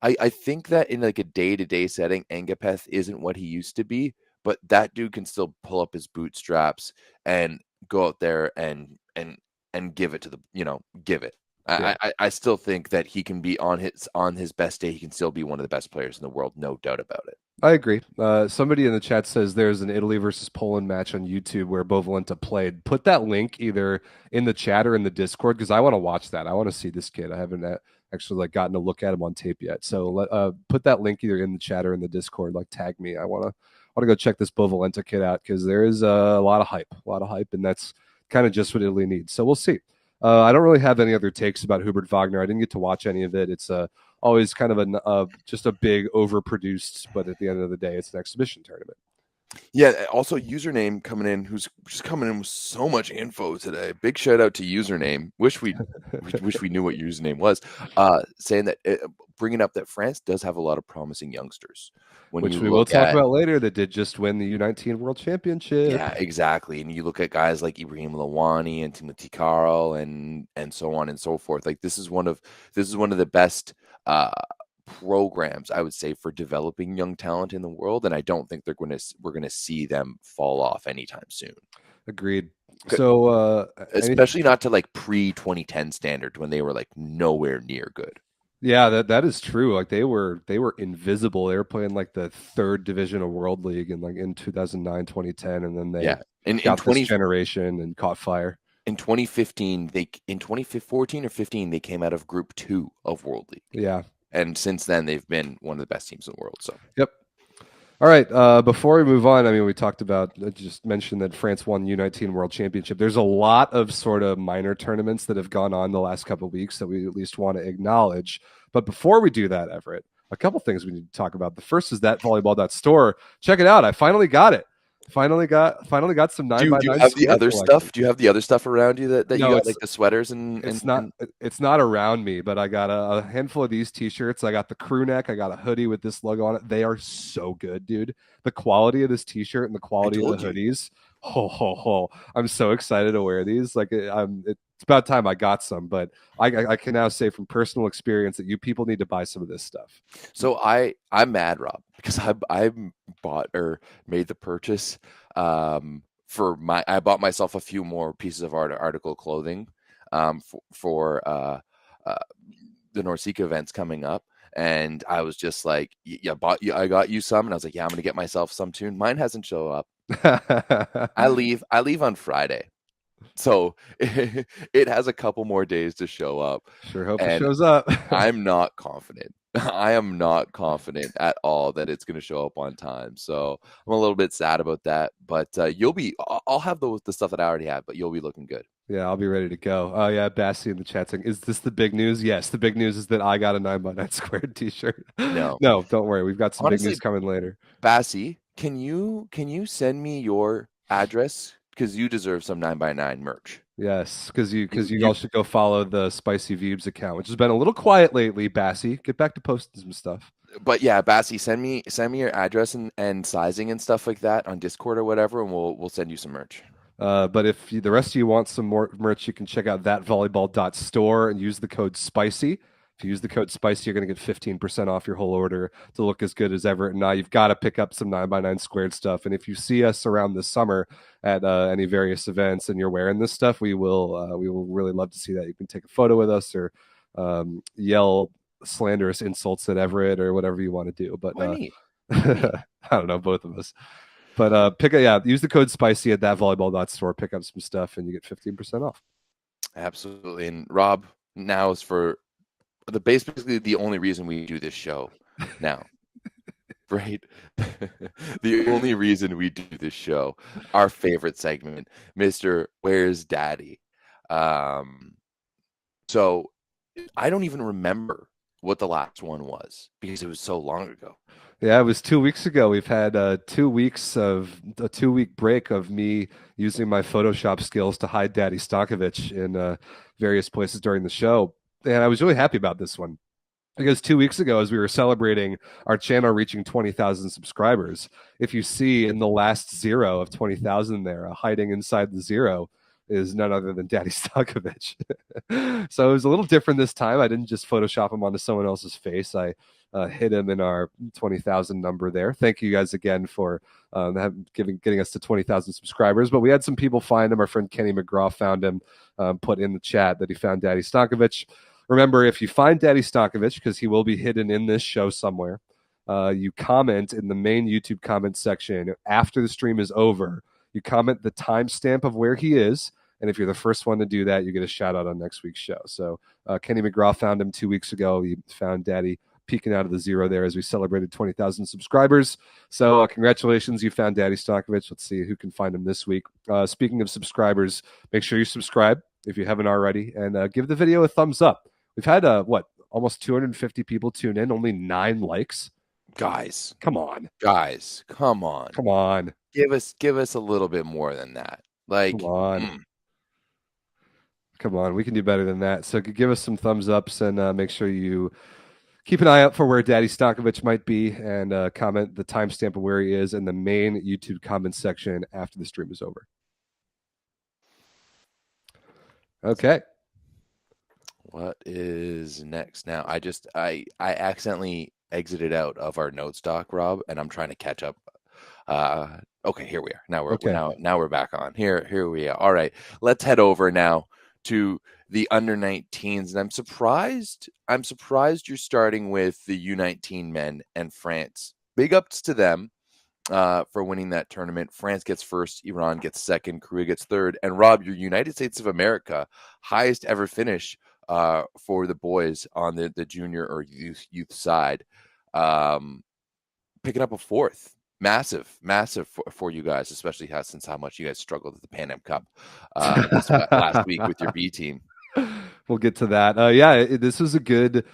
I think that in like a day-to-day setting, Engapeth isn't what he used to be, but that dude can still pull up his bootstraps and go out there and give it to give it. Yeah. I still think that he can be on his best day. He can still be one of the best players in the world, no doubt about it. I agree. Somebody in the chat says there's an Italy versus Poland match on YouTube where Bovalenta played. Put that link either in the chat or in the Discord because I want to watch that. I want to see this kid. I haven't actually gotten to look at him on tape yet. So put that link either in the chat or in the Discord. Tag me. I want to go check this Bovalenta kid out because there is a lot of hype, and that's kind of just what Italy needs. So we'll see. I don't really have any other takes about Hubert Wagner. I didn't get to watch any of it. It's always kind of just a big overproduced, but at the end of the day, it's an exhibition tournament. Yeah. Also, username coming in, who's just coming in with so much info today. Big shout out to username. Wish we knew what username was. Saying that bringing up that France does have a lot of promising youngsters. Which we will talk about later, that did just win the U19 World Championship. Yeah, exactly. And you look at guys like Ibrahim Lawani and Timothy Carl and so on and so forth. Like this is one of the best programs, I would say, for developing young talent in the world. And I don't think we're gonna see them fall off anytime soon. Agreed. So especially not to like pre-2010 standard when they were like nowhere near good. Yeah, that is true. Like they were invisible. They were playing like the 3rd division of World League in 2009, 2010, and then they got this generation and caught fire. In 2015, in 2014 or 15, they came out of Group 2 of World League. Yeah, and since then they've been one of the best teams in the world. So yep. All right. Before we move on, I mean, we talked about, just mentioned that France won U19 World Championship. There's a lot of sort of minor tournaments that have gone on the last couple of weeks that we at least want to acknowledge. But before we do that, Everett, a couple things we need to talk about. The first is that volleyball.store. Check it out. I finally got it. Finally got some 9x9. Do you have the other stuff? Do you have the other stuff around you that you got, like the sweaters and? It's not around me, but I got a handful of these T-shirts. I got the crew neck. I got a hoodie with this logo on it. They are so good, dude. The quality of this T-shirt and the quality of the hoodies. I'm so excited to wear these. Like it's about time I got some, but I can now say from personal experience that you people need to buy some of this stuff. So I'm mad, Rob, because I bought or made the purchase I bought myself a few more pieces of article clothing for the NORCECA events coming up. And I was just like, I got you some, and I was like, yeah, I'm gonna get myself some too. Mine hasn't shown up. I leave on Friday. So it has a couple more days to show up. Sure hope it And shows up. I'm not confident. I am not confident at all that it's going to show up on time. So I'm a little bit sad about that. But I'll have the stuff that I already have, but you'll be looking good. Yeah, I'll be ready to go. Oh yeah, Bassie in the chat saying, "Is this the big news?" Yes, the big news is that I got a 9x9 squared T-shirt. No. No, don't worry. We've got some big Honestly, news coming later. Bassie, can you send me your address? Because you deserve some 9x9 merch. Yes, because you You- all should go follow the Spicy Vibes account, which has been a little quiet lately. Bassie, get back to posting some stuff. But yeah, Bassie, send me your address and sizing and stuff like that on Discord or whatever, and we'll send you some merch. But if the rest of you want some more merch, you can check out thatvolleyball.store and use the code SPICY. If you use the code SPICY, you're going to get 15% off your whole order to look as good as Everett. And now you've got to pick up some 9x9 squared stuff. And if you see us around this summer at any various events and you're wearing this stuff, we will really love to see that. You can take a photo with us or yell slanderous insults at Everett or whatever you want to do. But I don't know, both of us. But use the code SPICY at thatvolleyball.store, pick up some stuff, and you get 15% off. Absolutely. And Rob, now is for basically the only reason we do this show now. Right? The only reason we do this show, our favorite segment, Mr. Where's Daddy? So I don't even remember what the last one was because it was so long ago. Yeah, it was 2 weeks ago. We've had 2 weeks of a 2 week break of me using my Photoshop skills to hide Daddy Stankovic in various places during the show. And I was really happy about this one because 2 weeks ago, as we were celebrating our channel reaching 20,000 subscribers, if you see in the last zero of 20,000 there, hiding inside the zero is none other than Daddy Stankovic. So it was a little different this time. I didn't just Photoshop him onto someone else's face. I hit him in our 20,000 number there. Thank you guys again for getting us to 20,000 subscribers. But we had some people find him. Our friend Kenny McGraw found him, put in the chat that he found Daddy Stankovic. Remember, if you find Daddy Stankovic, because he will be hidden in this show somewhere, you comment in the main YouTube comment section after the stream is over. You comment the timestamp of where he is. And if you're the first one to do that, you get a shout out on next week's show. So Kenny McGraw found him 2 weeks ago. He found Daddy peeking out of the zero there as we celebrated 20,000 subscribers. So congratulations, you found Daddy Stankovic. Let's see who can find him this week. Speaking of subscribers, make sure you subscribe if you haven't already, and give the video a thumbs up. We've had almost 250 people tune in, only 9 likes. Guys, come on. Come on. Give us a little bit more than that. Like, come on, we can do better than that. So give us some thumbs ups and make sure you keep an eye out for where Daddy Stankovic might be and comment the timestamp of where he is in the main YouTube comment section after the stream is over. Okay. What is next now? I accidentally exited out of our notes doc, Rob, and I'm trying to catch up. Okay, here we are. Now we're back on. Here we are. All right. Let's head over now to the under 19s, and I'm surprised you're starting with the U19 men and France. Big ups to them for winning that tournament. France gets first, Iran gets second, Korea gets third, and Rob, your United States of America, highest ever finish for the boys on the junior or youth side, picking up a fourth. Massive for you guys, especially since how much you guys struggled at the PanAm Cup last week with your B team. We'll get to that. This was a good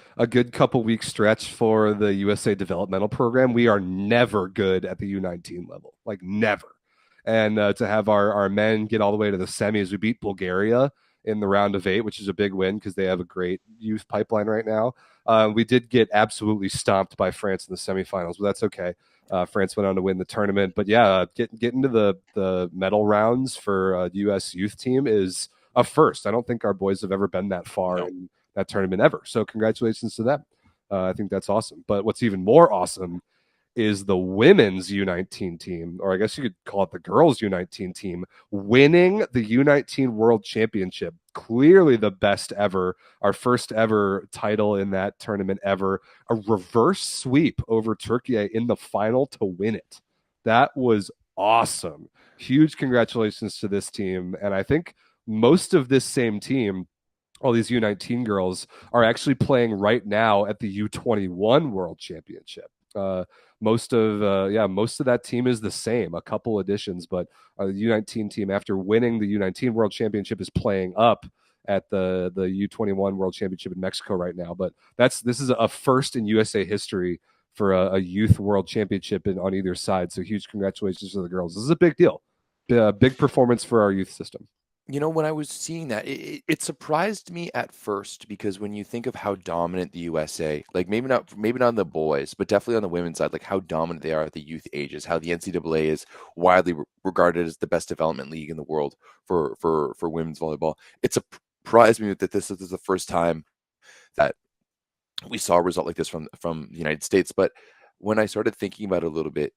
couple week stretch for the USA developmental program. We are never good at the U19 level, like never. And to have our men get all the way to the semis, we beat Bulgaria in the round of 8, which is a big win because they have a great youth pipeline right now. We did get absolutely stomped by France in the semifinals, but that's okay. France went on to win the tournament. But getting to the medal rounds for U.S. youth team is a first. I don't think our boys have ever been that far in that tournament ever. So congratulations to them. I think that's awesome. But what's even more awesome is the women's U19 team, or I guess you could call it the girls U19 team, winning the U19 World Championship. Clearly the best ever, our first ever title in that tournament ever. A reverse sweep over Turkey in the final to win it. That was awesome. Huge congratulations to this team. And I think most of this same team, all these U19 girls, are actually playing right now at the U21 World Championship. Most of that team is the same, a couple additions, but the U19 team, after winning the U19 World Championship, is playing up at the U21 World Championship in Mexico right now. But this is a first in USA history for a youth World Championship on either side. So huge congratulations to the girls. This is a big deal, big performance for our youth system. You know, when I was seeing that, it surprised me at first, because when you think of how dominant the USA, like maybe not on the boys, but definitely on the women's side, like how dominant they are at the youth ages, how the NCAA is widely regarded as the best development league in the world for women's volleyball. It surprised me that this is the first time that we saw a result like this from the United States. But when I started thinking about it a little bit,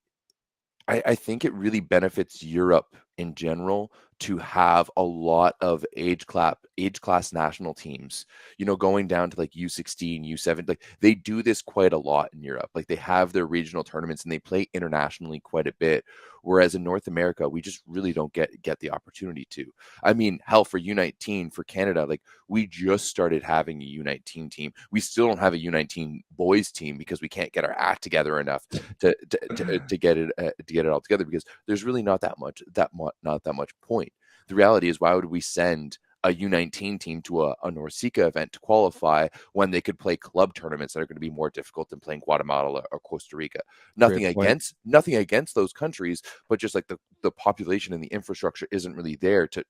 I think it really benefits Europe in general to have a lot of age class national teams, you know, going down to like U16, U7. Like they do this quite a lot in Europe. Like they have their regional tournaments and they play internationally quite a bit. Whereas in North America, we just really don't get the opportunity to. I mean, hell, for U19 for Canada, like we just started having a U19 team. We still don't have a U19 boys team because we can't get our act together enough to get it all together, because there's really not that much point. The reality is, why would we send a U19 team to a NORCECA event to qualify when they could play club tournaments that are going to be more difficult than playing Guatemala or Costa Rica? Nothing against those countries, but just like the population and the infrastructure isn't really there to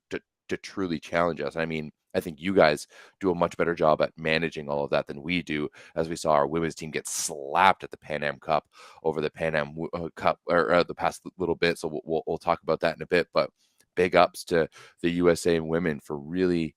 truly challenge us. I mean, I think you guys do a much better job at managing all of that than we do, as we saw our women's team get slapped at the PanAm Cup over the PanAm Cup or the past little bit. So we'll talk about that in a bit, but big ups to the USA and women for really,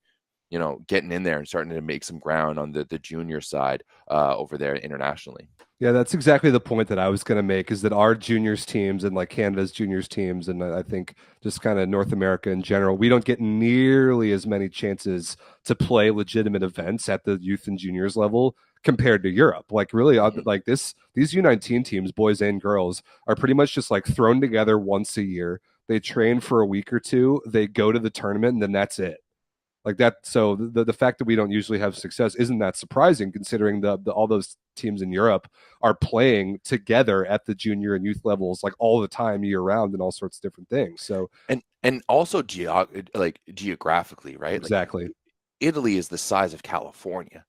you know, getting in there and starting to make some ground on the junior side over there internationally. Yeah, that's exactly the point that I was going to make, is that our juniors teams and like Canada's juniors teams, and I think just kind of North America in general, we don't get nearly as many chances to play legitimate events at the youth and juniors level compared to Europe. Like really, like these U19 teams, boys and girls, are pretty much just like thrown together once a year. They train for a week or two, they go to the tournament, and then that's it. Like that. So the fact that we don't usually have success isn't that surprising, considering the all those teams in Europe are playing together at the junior and youth levels like all the time, year round, and all sorts of different things. So and also geographically, right? Exactly. Like, Italy is the size of California,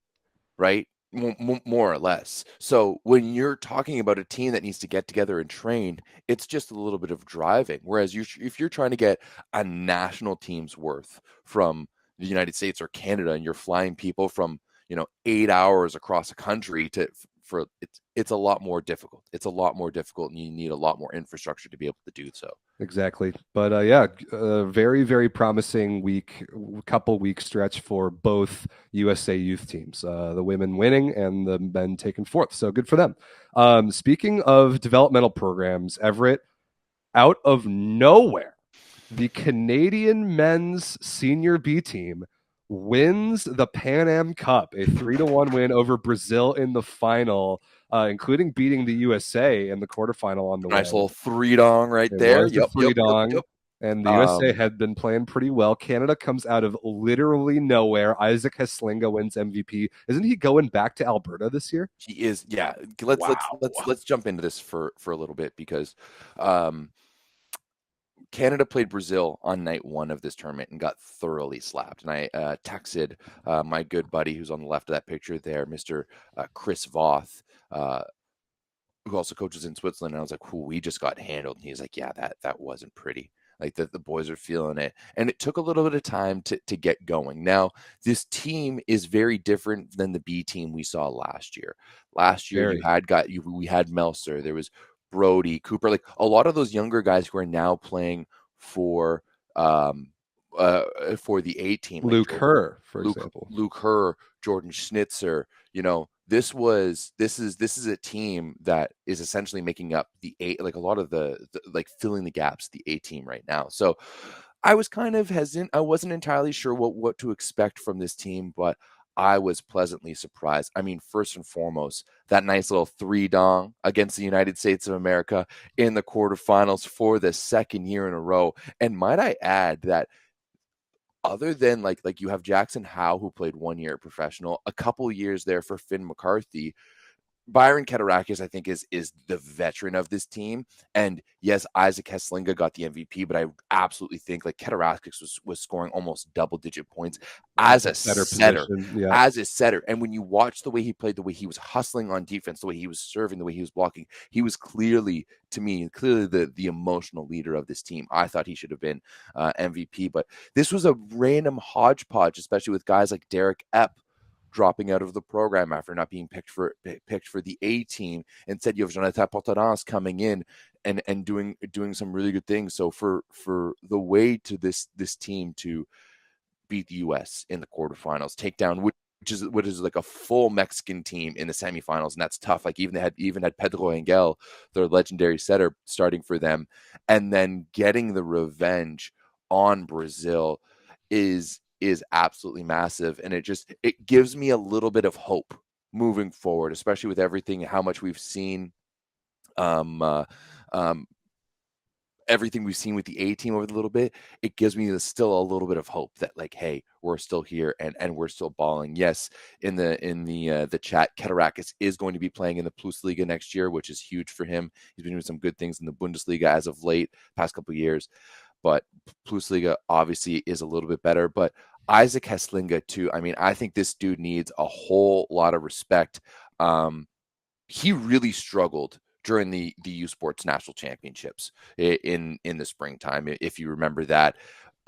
right? More or less. So when you're talking about a team that needs to get together and train, it's just a little bit of driving. Whereas if you're trying to get a national team's worth from the United States or Canada, and you're flying people from, you know, 8 hours across a country it's a lot more difficult. It's a lot more difficult, and you need a lot more infrastructure to be able to do so. Exactly. But very, very promising couple week stretch for both USA youth teams, the women winning and the men taking fourth. So good for them. Speaking of developmental programs, Everett, out of nowhere, the Canadian men's senior B team wins the PanAm Cup, a 3-1 win over Brazil in the final, including beating the USA in the quarterfinal on the nice way. Little three-dong right there. Yep. And the USA had been playing pretty well. Canada comes out of literally nowhere. Isaac Heslinga wins MVP. Isn't he going back to Alberta this year? He is. Yeah. Let's jump into this for a little bit, because Canada played Brazil on night one of this tournament and got thoroughly slapped. And I texted my good buddy who's on the left of that picture there, Mr. Chris Voth, who also coaches in Switzerland. And I was like, we just got handled. And he's like, yeah, that wasn't pretty. Like the boys are feeling it. And it took a little bit of time to get going. Now, this team is very different than the B team we saw last year. Last year, we had Melser. There was Brody, Cooper, like a lot of those younger guys who are now playing for the A team. Like Luke Herr, for example. Luke Herr, Jordan Schnitzer. You know, this is a team that is essentially making up the A, like a lot of the like filling the gaps, the A team right now. So I was kind of hesitant. I wasn't entirely sure what to expect from this team, but I was pleasantly surprised. I mean, first and foremost, that nice little 3-dong against the United States of America in the quarterfinals for the second year in a row. And might I add that other than like you have Jackson Howe, who played 1 year professional, a couple years there for Finn McCarthy. Byron Katarakis, I think, is the veteran of this team. And yes, Isaac Heslinga got the MVP, but I absolutely think like Katarakis was scoring almost double-digit points as a setter. Yeah. As a setter. And when you watch the way he played, the way he was hustling on defense, the way he was serving, the way he was blocking, he was clearly the emotional leader of this team. I thought he should have been MVP, but this was a random hodgepodge, especially with guys like Derek Epp dropping out of the program after not being picked for the A team. Instead, you have Jonathan Porterance coming in and doing some really good things. So for the way to this team to beat the US in the quarterfinals, take down what is like a full Mexican team in the semifinals, and that's tough. Like even had Pedro Engel, their legendary setter, starting for them, and then getting the revenge on Brazil is absolutely massive, and it gives me a little bit of hope moving forward, especially with everything, how much we've seen, everything we've seen with the A team over the little bit. It gives me still a little bit of hope that like, hey, we're still here and we're still balling. Yes, in the chat, Katarakis is going to be playing in the Plus Liga next year, which is huge for him. He's been doing some good things in the Bundesliga as of late, past couple of years. But Plus Liga obviously is a little bit better. But Isaac Heslinga too. I mean, I think this dude needs a whole lot of respect. He really struggled during the U Sports National Championships in the springtime. If you remember that,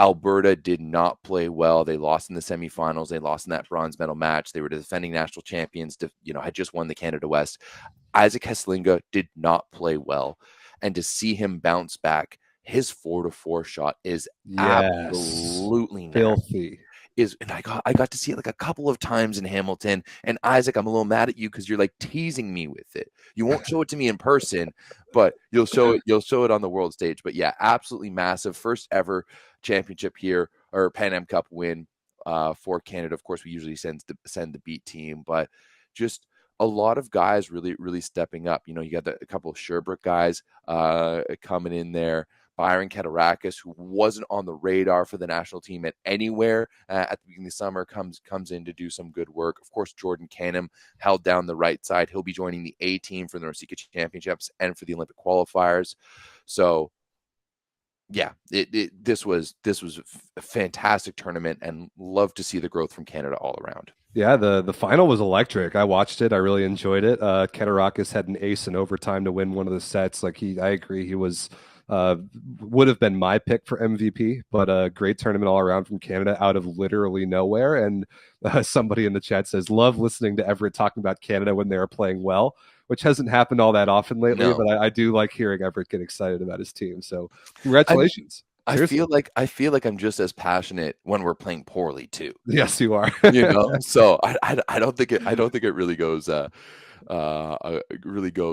Alberta did not play well. They lost in the semifinals. They lost in that bronze medal match. They were the defending national champions. Had just won the Canada West. Isaac Heslinga did not play well, and to see him bounce back. His 4-4 shot is absolutely filthy. And I got to see it like a couple of times in Hamilton. And Isaac, I'm a little mad at you because you're like teasing me with it. You won't show it to me in person, but you'll show it on the world stage. But yeah, absolutely massive. First ever championship here, or PanAm Cup win for Canada. Of course, we usually send the beat team, but just a lot of guys really, really stepping up. You got a couple of Sherbrooke guys coming in there. Byron Katarakis, who wasn't on the radar for the national team at anywhere at the beginning of the summer, comes in to do some good work. Of course, Jordan Canham held down the right side. He'll be joining the A team for the NORCECA Championships and for the Olympic qualifiers. So, yeah, this was a fantastic tournament, and love to see the growth from Canada all around. Yeah, the final was electric. I watched it. I really enjoyed it. Katarakis had an ace in overtime to win one of the sets. I agree. He was would have been my pick for MVP, but a great tournament all around from Canada out of literally nowhere. And somebody in the chat says, love listening to Everett talking about Canada when they were playing well, which hasn't happened all that often lately, No. but I do like hearing Everett get excited about his team. So congratulations. I feel like I'm just as passionate when we're playing poorly too. Yes, you are. So I don't think it really goes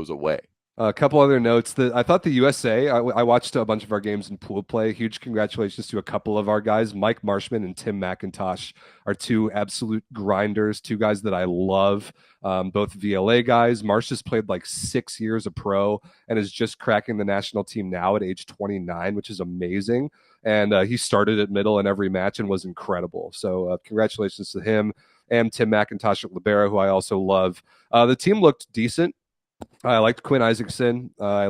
away. A couple other notes that I thought the USA, I watched a bunch of our games in pool play. Huge congratulations to a couple of our guys. Mike Marshman and Tim McIntosh are two absolute grinders, two guys that I love, both VLA guys. Marsh has played like 6 years of pro and is just cracking the national team now at age 29, which is amazing. And he started at middle in every match and was incredible. So congratulations to him and Tim McIntosh at libero, who I also love. The team looked decent. I liked Quinn Isaacson. I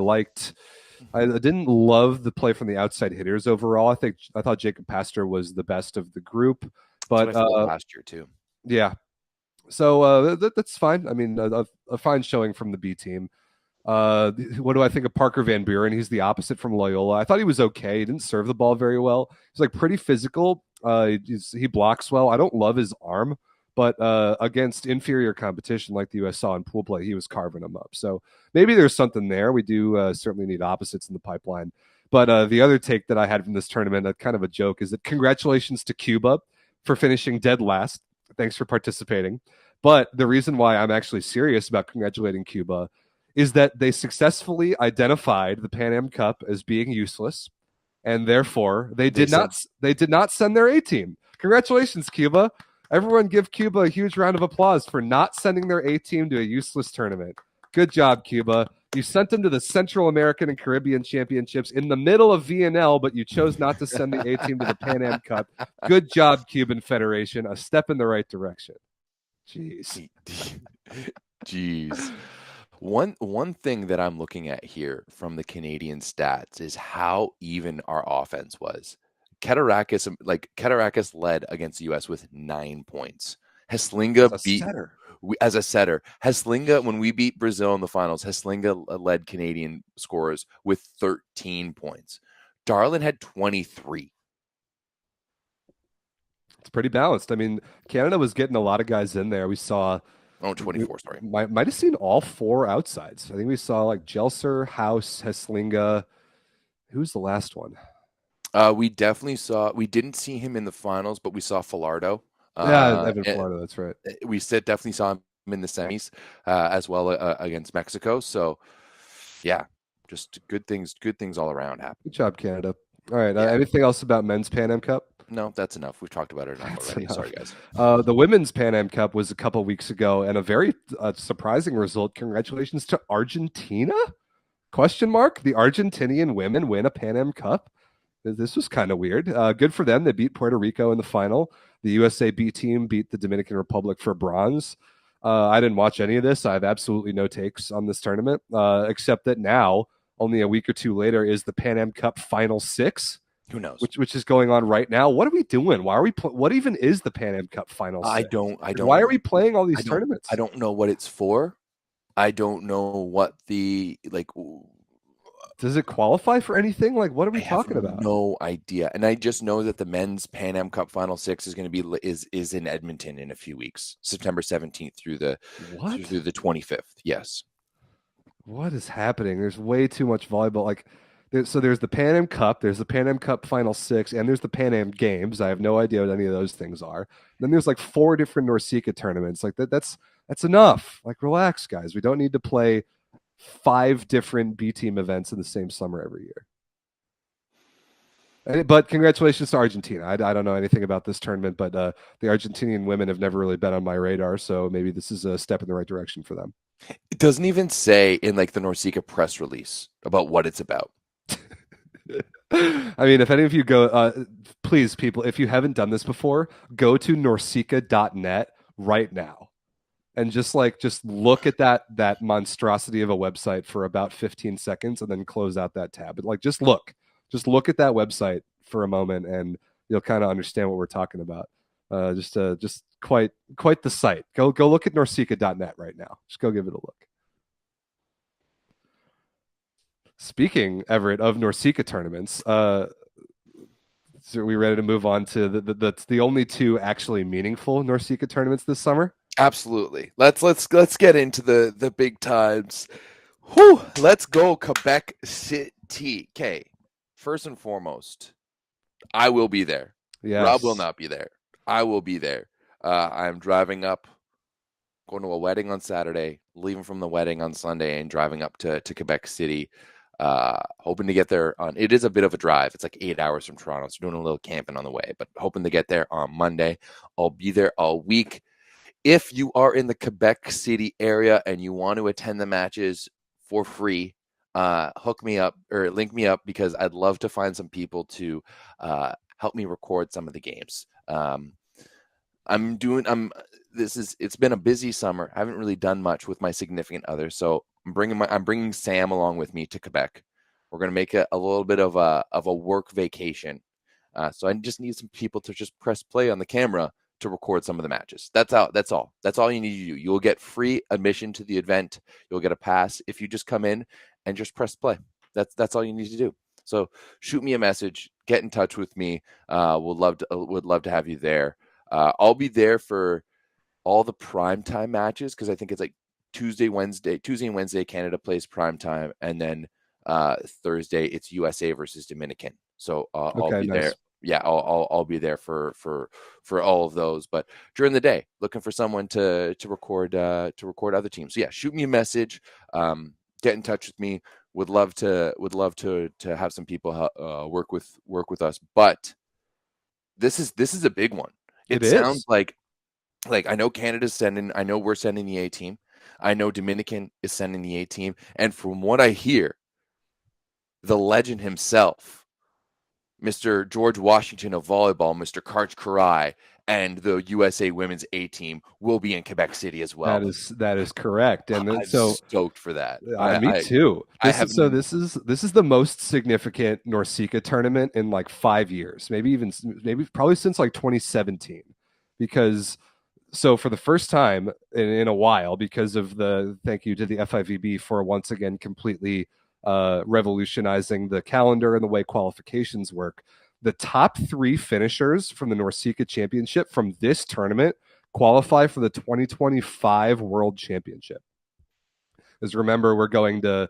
didn't love the play from the outside hitters overall. I thought Jacob Pastor was the best of the group, but last year too. Yeah, so that's fine. I mean, a fine showing from the B team. What do I think of Parker Van Buren? He's the opposite from Loyola. I thought he was okay. He didn't serve the ball very well. He's like pretty physical. He blocks well. I don't love his arm. But against inferior competition like the U.S. saw in pool play, he was carving them up. So maybe there's something there. We do certainly need opposites in the pipeline. But the other take that I had from this tournament, kind of a joke, is that congratulations to Cuba for finishing dead last. Thanks for participating. But the reason why I'm actually serious about congratulating Cuba is that they successfully identified the PanAm Cup as being useless, and therefore they did not send their A team. Congratulations, Cuba. Everyone give Cuba a huge round of applause for not sending their A team to a useless tournament. Good job, Cuba. You sent them to the Central American and Caribbean Championships in the middle of VNL, but you chose not to send the A team to the Pan Am Cup. Good job, Cuban Federation. A step in the right direction. Jeez. Jeez. One thing that I'm looking at here from the Canadian stats is how even our offense was. Katarakis led against the U.S. with 9 points. Heslinga beat as a setter. Heslinga, when we beat Brazil in the finals, Heslinga led Canadian scorers with 13 points. Darlin had 23. It's pretty balanced. I mean, Canada was getting a lot of guys in there. We saw 24, sorry. Might have seen all 4 outsides. I think we saw like Jelser, House, Heslinga. Who's the last one? We didn't see him in the finals, but we saw Falardo. Evan Falardo, that's right. We definitely saw him in the semis as well against Mexico. So, yeah, just good things all around happen. Good job, Canada. All right. Anything else about men's Pan Am Cup? No, that's enough. We've talked about it enough already. Sorry, guys. The women's Pan Am Cup was a couple weeks ago, and a very surprising result. Congratulations to Argentina? ? The Argentinian women win a Pan Am Cup. This was kind of weird. Good for them. They beat Puerto Rico in the final. The USA B team beat the Dominican Republic for bronze. I didn't watch any of this. I have absolutely no takes on this tournament, except that now, only a week or two later, is the Pan Am Cup Final 6. Who knows? Which is going on right now. What are we doing? Why are we? What even is the Pan Am Cup Final 6? I don't. Why are we playing all these tournaments? I don't know what it's for. I don't know what the like. Does it qualify for anything? Like, what are we talking about? No idea. And I just know that the men's Pan Am Cup Final 6 is going to be is in Edmonton in a few weeks, September 17th through the 25th. Yes. What is happening? There's way too much volleyball. Like, so there's the Pan Am Cup, there's the Pan Am Cup Final 6, and there's the Pan Am Games. I have no idea what any of those things are. Then there's like 4 different NORCECA tournaments. Like that's enough. Like, relax, guys. We don't need to play 5 different B team events in the same summer every year. But congratulations to Argentina. I don't know anything about this tournament, but the Argentinian women have never really been on my radar, so maybe this is a step in the right direction for them. It doesn't even say in like the NORCECA press release about what it's about. I mean, if any of you go, please, people, if you haven't done this before, go to norceca.net right now. And just look at that monstrosity of a website for about 15 seconds and then close out that tab. But like, just look at that website for a moment and you'll kind of understand what we're talking about. Just quite the site. Go look at norceca.net right now. Just go give it a look. Speaking, Everett, of NORCECA tournaments, so are we ready to move on to the only 2 actually meaningful NORCECA tournaments this summer? Absolutely. Let's get into the big times. Whew, let's go Quebec City. Okay. First and foremost, I will be there. Yes. Rob will not be there. I will be there. I'm driving up, going to a wedding on Saturday, leaving from the wedding on Sunday, and driving up to Quebec City. Hoping to get there on. It is a bit of a drive. It's like 8 hours from Toronto, so doing a little camping on the way. But hoping to get there on Monday. I'll be there all week. If you are in the Quebec City area and you want to attend the matches for free, hook me up or link me up because I'd love to find some people to help me record some of the games. It's been a busy summer. I haven't really done much with my significant other, so I'm bringing Sam along with me to Quebec. We're going to make a little bit of a work vacation. So I just need some people to just press play on the camera to record some of the matches. That's all you need to do. You'll get free admission to the event. You'll get a pass if you just come in and just press play. That's all you need to do. So shoot me a message, get in touch with me. Would love to have you there. I'll be there for all the primetime matches because I think it's like Tuesday and Wednesday Canada plays primetime, and then Thursday it's USA versus Dominican. So I'll be there. Yeah, I'll be there for all of those. But during the day, looking for someone to record other teams. So yeah, shoot me a message. Get in touch with me. Would love to have some people work with us. But this is a big one. It sounds like I know Canada's sending. I know we're sending the A team. I know Dominican is sending the A team. And from what I hear, the legend himself, Mr. George Washington of volleyball, Mr. Karch Karai, and the USA women's A team will be in Quebec City as well. That is correct. And I'm so stoked for that. me too. This is the most significant NORCECA tournament in like 5 years, maybe probably since like 2017, because so for the first time in a while, because of thank you to the FIVB for once again completely revolutionizing the calendar and the way qualifications work. The top 3 finishers from the NORCECA Championship from this tournament qualify for the 2025 World Championship. As remember, we're going to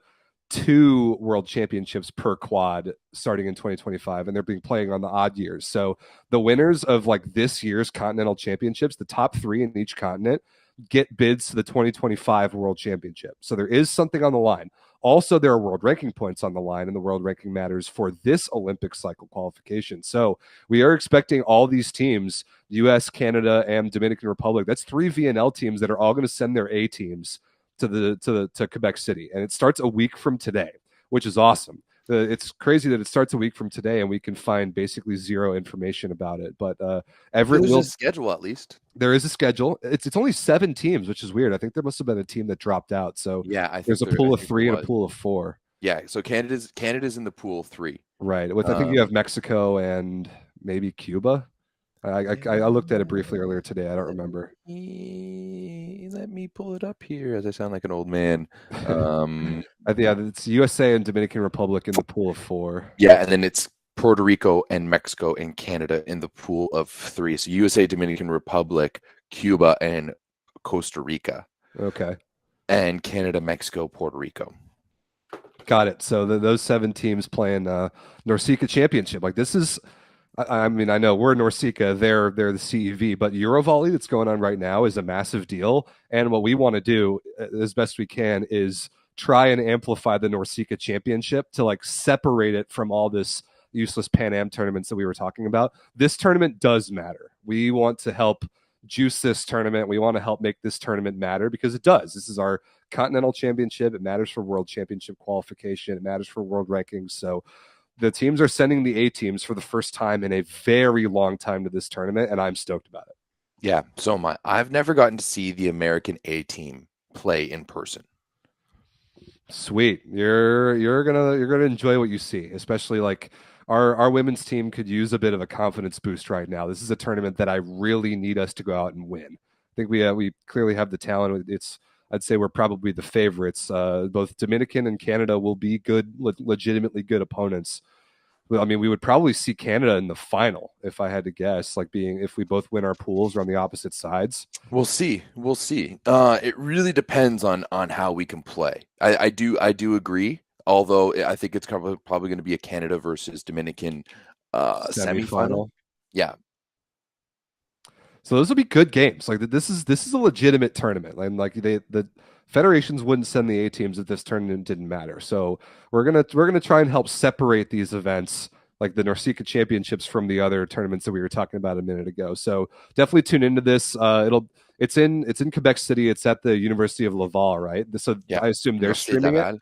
2 World Championships per quad starting in 2025, and they're being playing on the odd years. So the winners of like this year's Continental Championships, the top 3 in each continent, get bids to the 2025 World Championship. So there is something on the line. Also, there are world ranking points on the line, and the world ranking matters for this Olympic cycle qualification. So we are expecting all these teams, US, Canada, and Dominican Republic. That's 3 VNL teams that are all going to send their A teams to Quebec City. And it starts a week from today, which is awesome. It's crazy that it starts a week from today and we can find basically zero information about it. But Everett There's a schedule at least. There is a schedule. It's only 7 teams, which is weird. I think there must have been a team that dropped out. So yeah, I think there's a pool of 3 and a pool of 4. Yeah, so Canada's in the pool 3. Right. With I think you have Mexico and maybe Cuba. I looked at it briefly earlier today. I don't remember. Let me pull it up here as I sound like an old man. Yeah, it's USA and Dominican Republic in the pool of 4. Yeah, and then it's Puerto Rico and Mexico and Canada in the pool of 3. So USA, Dominican Republic, Cuba, and Costa Rica. Okay. And Canada, Mexico, Puerto Rico. Got it. So those 7 teams playing NORCECA Championship. Like this is, I mean, I know we're NORCECA, they're the CEV, but EuroVolley that's going on right now is a massive deal. And what we want to do as best we can is try and amplify the NORCECA Championship to like separate it from all this useless PanAm tournaments that we were talking about. This tournament does matter. We want to help juice this tournament. We want to help make this tournament matter because it does. This is our Continental Championship. It matters for World Championship qualification. It matters for world rankings. So the teams are sending the A teams for the first time in a very long time to this tournament, and I'm stoked about it. Yeah, so am I. I've never gotten to see the American A team play in person. Sweet. You're gonna enjoy what you see, especially like our women's team could use a bit of a confidence boost right now. This is a tournament that I really need us to go out and win. I think we clearly have the talent. I'd say we're probably the favorites. Both Dominican and Canada will be good, legitimately good opponents. I mean, we would probably see Canada in the final if I had to guess. If we both win our pools, we're on the opposite sides. We'll see. It really depends on how we can play. I do agree. Although I think it's probably going to be a Canada versus Dominican semifinal. Yeah. So those will be good games. Like this is a legitimate tournament. And like the federations wouldn't send the A teams if this tournament didn't matter. So we're gonna try and help separate these events, like the NORCECA Championships, from the other tournaments that we were talking about a minute ago. So definitely tune into this. It's in Quebec City. It's at the University of Laval, right? So yeah, I assume they're streaming it.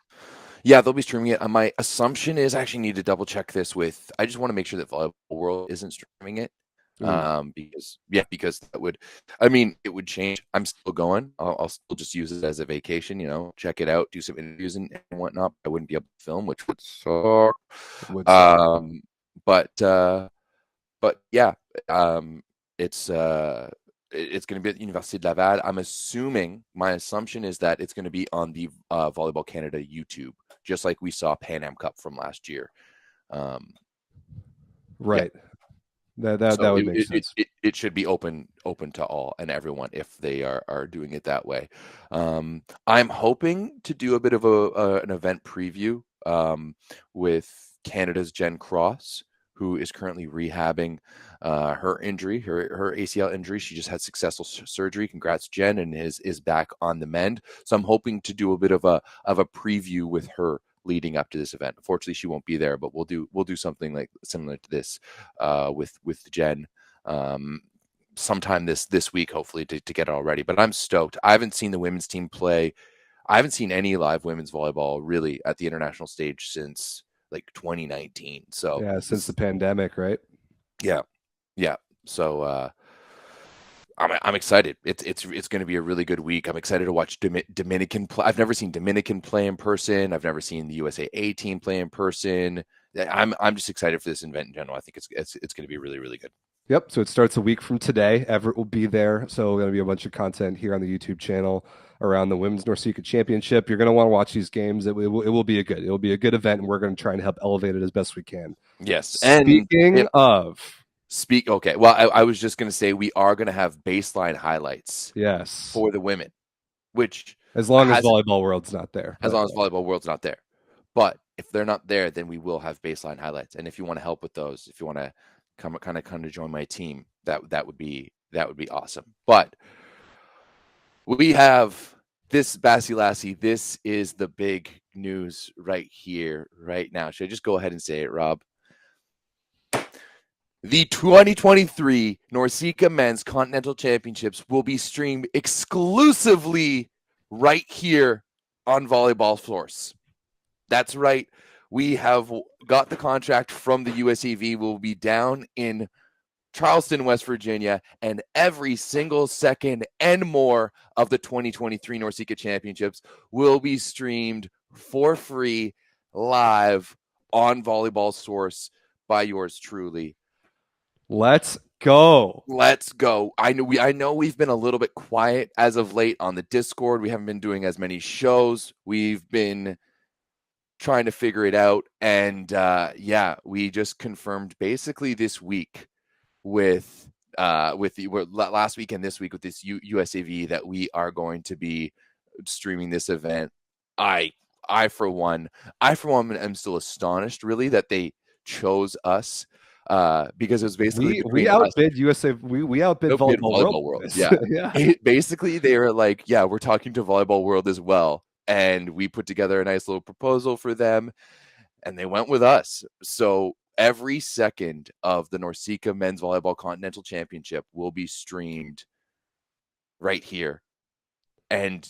Yeah, they'll be streaming it. My assumption is I actually need to double check this with. I just want to make sure that Volleyball World isn't streaming it. Because that would, I mean, it would change. I'm still going. I'll still just use it as a vacation, check it out, do some interviews and whatnot. I wouldn't be able to film, which would suck. But yeah, it's going to be at the Université de Laval. I'm assuming, my assumption is that it's going to be on the Volleyball Canada YouTube, just like we saw PanAm Cup from last year. Right. Yeah. That would make sense. It should be open to all and everyone if they are doing it that way. I'm hoping to do a bit of an event preview with Canada's Jen Cross, who is currently rehabbing her injury, her ACL injury. She just had successful surgery. Congrats, Jen, and is back on the mend. So I'm hoping to do a bit of a preview with her leading up to this event. Unfortunately, she won't be there, but we'll do something like similar to this with Jen. sometime this week, hopefully, to get it all ready. But I'm stoked. I haven't seen the women's team play. I haven't seen any live women's volleyball really at the international stage since like 2019. So Yeah, since the pandemic, right? yeah. So I'm excited. It's going to be a really good week. I'm excited to watch Dominican play. I've never seen Dominican play in person. I've never seen the USA A team play in person. I'm just excited for this event in general. I think it's going to be really, really good. Yep. So it starts a week from today. Everett will be there. So going to be a bunch of content here on the YouTube channel around the Women's NORCECA Championship. You're going to want to watch these games. It will be a good event, and we're going to try and help elevate it as best we can. Yes. Speaking of. Okay. Well, I was just going to say we are going to have baseline highlights. Yes. For the women, which as long as Volleyball World's not there. As long as Volleyball World's not there. But if they're not there, then we will have baseline highlights. And if you want to help with those, if you want to come to join my team, that would be awesome. But we have this Bassy Lassie. This is the big news right here, right now. Should I just go ahead and say it, Rob? The 2023 NORCECA Men's Continental Championships will be streamed exclusively right here on Volleyball Source. That's right. We have got the contract from the USAV. We'll be down in Charleston, West Virginia, and every single second and more of the 2023 NORCECA Championships will be streamed for free live on Volleyball Source by yours truly. Let's go. I know we've been a little bit quiet as of late on the Discord. We haven't been doing as many shows. We've been trying to figure it out. And we just confirmed basically this week with last week and this week with this USAV that we are going to be streaming this event. I for one am still astonished really that they chose us. Because it was basically we outbid USA. We outbid Volleyball World. Yeah. Basically, they were like, "Yeah, we're talking to Volleyball World as well," and we put together a nice little proposal for them, and they went with us. So every second of the NORCECA Men's Volleyball Continental Championship will be streamed right here, and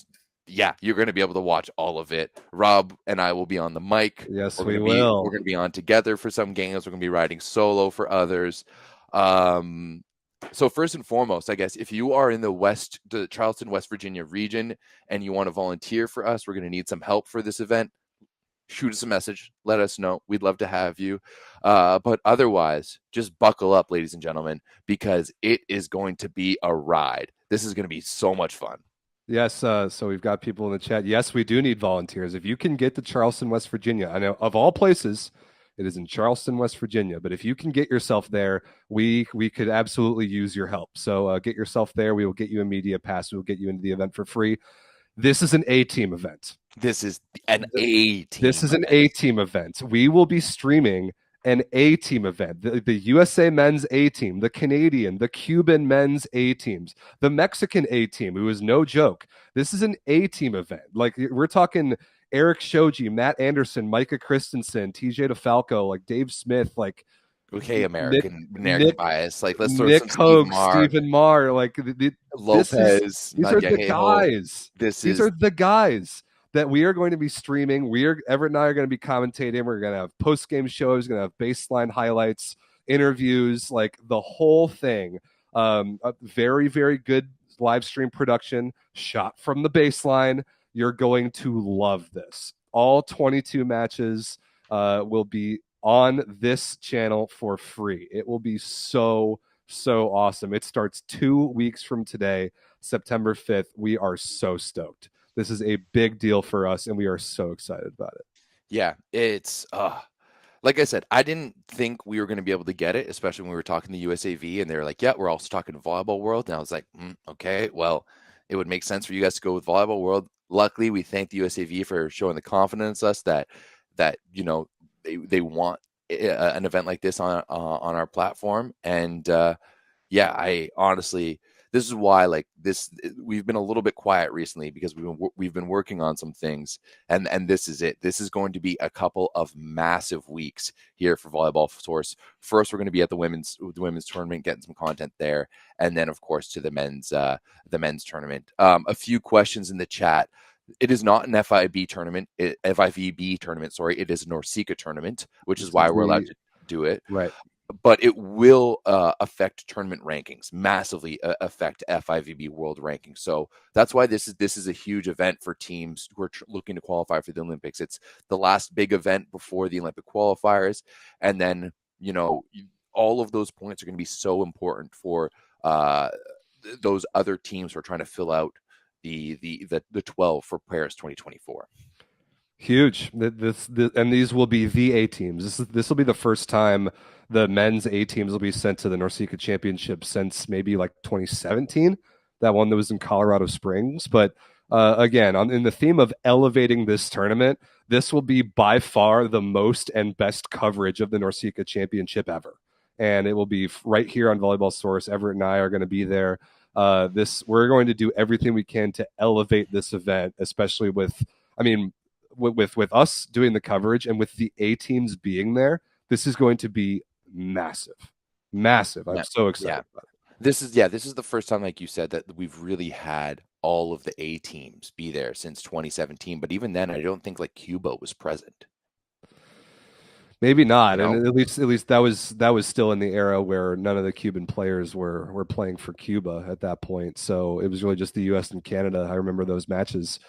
yeah, you're going to be able to watch all of it. Rob and I will be on the mic. Yes, we will. We're going to be on together for some games. We're going to be riding solo for others. So first and foremost, I guess, if you are in the Charleston, West Virginia region and you want to volunteer for us, we're going to need some help for this event. Shoot us a message. Let us know. We'd love to have you. But otherwise, just buckle up, ladies and gentlemen, because it is going to be a ride. This is going to be so much fun. Yes, so we've got people in the chat. Yes, we do need volunteers. If you can get to Charleston, West Virginia, I know of all places, it is in Charleston, West Virginia. But if you can get yourself there, we could absolutely use your help. So get yourself there. We will get you a media pass. We will get you into the event for free. This is an A-team event. This is an A-team. This is an A-team event. We will be streaming an A-team event, the USA men's A-team, the Canadian, the Cuban men's A-teams, the Mexican A-team, who is no joke. This is an A-team event. Like, we're talking Eric Shoji, Matt Anderson, Micah Christensen, TJ DeFalco, like Dave Smith, like okay, American bias. Like, let's throw Nick some Hogue, Stephen Marr, like Lopez. These are the guys. These are the guys that we are going to be streaming. Everett and I are going to be commentating. We're going to have post-game shows, going to have baseline highlights, interviews, like the whole thing. A very, very good live stream production shot from the baseline. You're going to love this. All 22 matches will be on this channel for free. It will be so awesome. It starts 2 weeks from today, September 5th. We are so stoked. This is a big deal for us, and we are so excited about it. Yeah, it's like I said, I didn't think we were going to be able to get it, especially when we were talking to USAV, and they were like, yeah, we're also talking to Volleyball World. And I was like, okay, well, it would make sense for you guys to go with Volleyball World. Luckily, we thank the USAV for showing the confidence in us that you know they want an event like this on our platform. And I honestly, this is why like this we've been a little bit quiet recently because we've been working on some things, and this is it. This is going to be a couple of massive weeks here for Volleyball Source. First, we're going to be at the women's tournament, getting some content there, and then of course to the men's tournament. A few questions in the chat. It is not an FIVB tournament. It is a NORCECA tournament, which is why we're allowed to do it. Right. But it will affect tournament rankings, massively affect FIVB world rankings. So that's why this is a huge event for teams who are looking to qualify for the Olympics. It's the last big event before the Olympic qualifiers. And then, all of those points are going to be so important for those other teams who are trying to fill out the 12 for Paris 2024. Huge. And these will be the A teams. This will be the first time the men's A teams will be sent to the NORCECA Championship since maybe like 2017, that one that was in Colorado Springs. But again, in the theme of elevating this tournament, this will be by far the most and best coverage of the NORCECA Championship ever. And it will be right here on Volleyball Source. Everett and I are going to be there. We're going to do everything we can to elevate this event, especially with us doing the coverage and with the A teams being there. This is going to be massive. I'm so excited about it. This is the first time, like you said, that we've really had all of the A teams be there since 2017. But even then, I don't think like Cuba was present. Maybe not, and at least that was still in the era where none of the Cuban players were playing for Cuba at that point. So it was really just the U.S. and Canada. I remember those matches.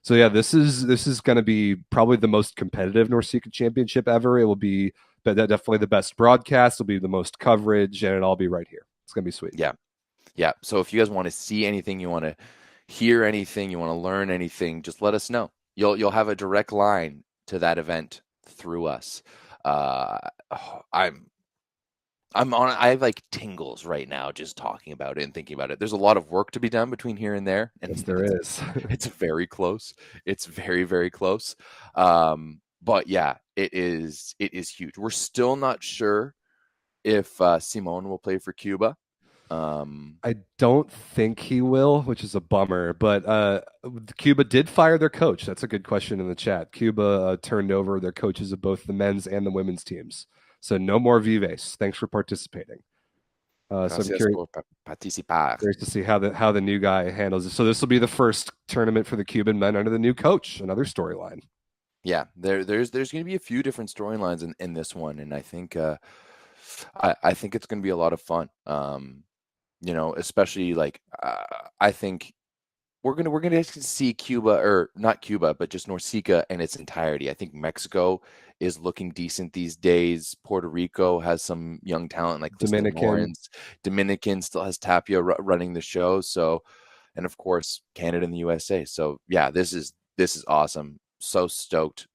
So yeah, this is going to be probably the most competitive NORCECA Championship ever. It will be definitely the best broadcast. It'll be the most coverage, and it'll all be right here. It's going to be sweet. Yeah. So if you guys want to see anything, you want to hear anything, you want to learn anything, just let us know. You'll have a direct line to that event through us. I have like tingles right now just talking about it and thinking about it. There's a lot of work to be done between here and there, and yes, there is. It's very close. It's very, very close. But yeah, it is huge. We're still not sure if Simon will play for Cuba. I don't think he will, which is a bummer. But Cuba did fire their coach. That's a good question in the chat. Cuba turned over their coaches of both the men's and the women's teams. So no more Vives. Thanks for participating. So I'm curious to see how the new guy handles it. So this will be the first tournament for the Cuban men under the new coach. Another storyline. Yeah, there's going to be a few different storylines in this one, and I think I think it's going to be a lot of fun. Especially like I think we're gonna see Cuba, or not Cuba, but just NORCECA in its entirety. I think Mexico is looking decent these days. Puerto Rico has some young talent like Dominican still has Tapia running the show. So, and of course Canada and the USA. So yeah, this is awesome. So stoked.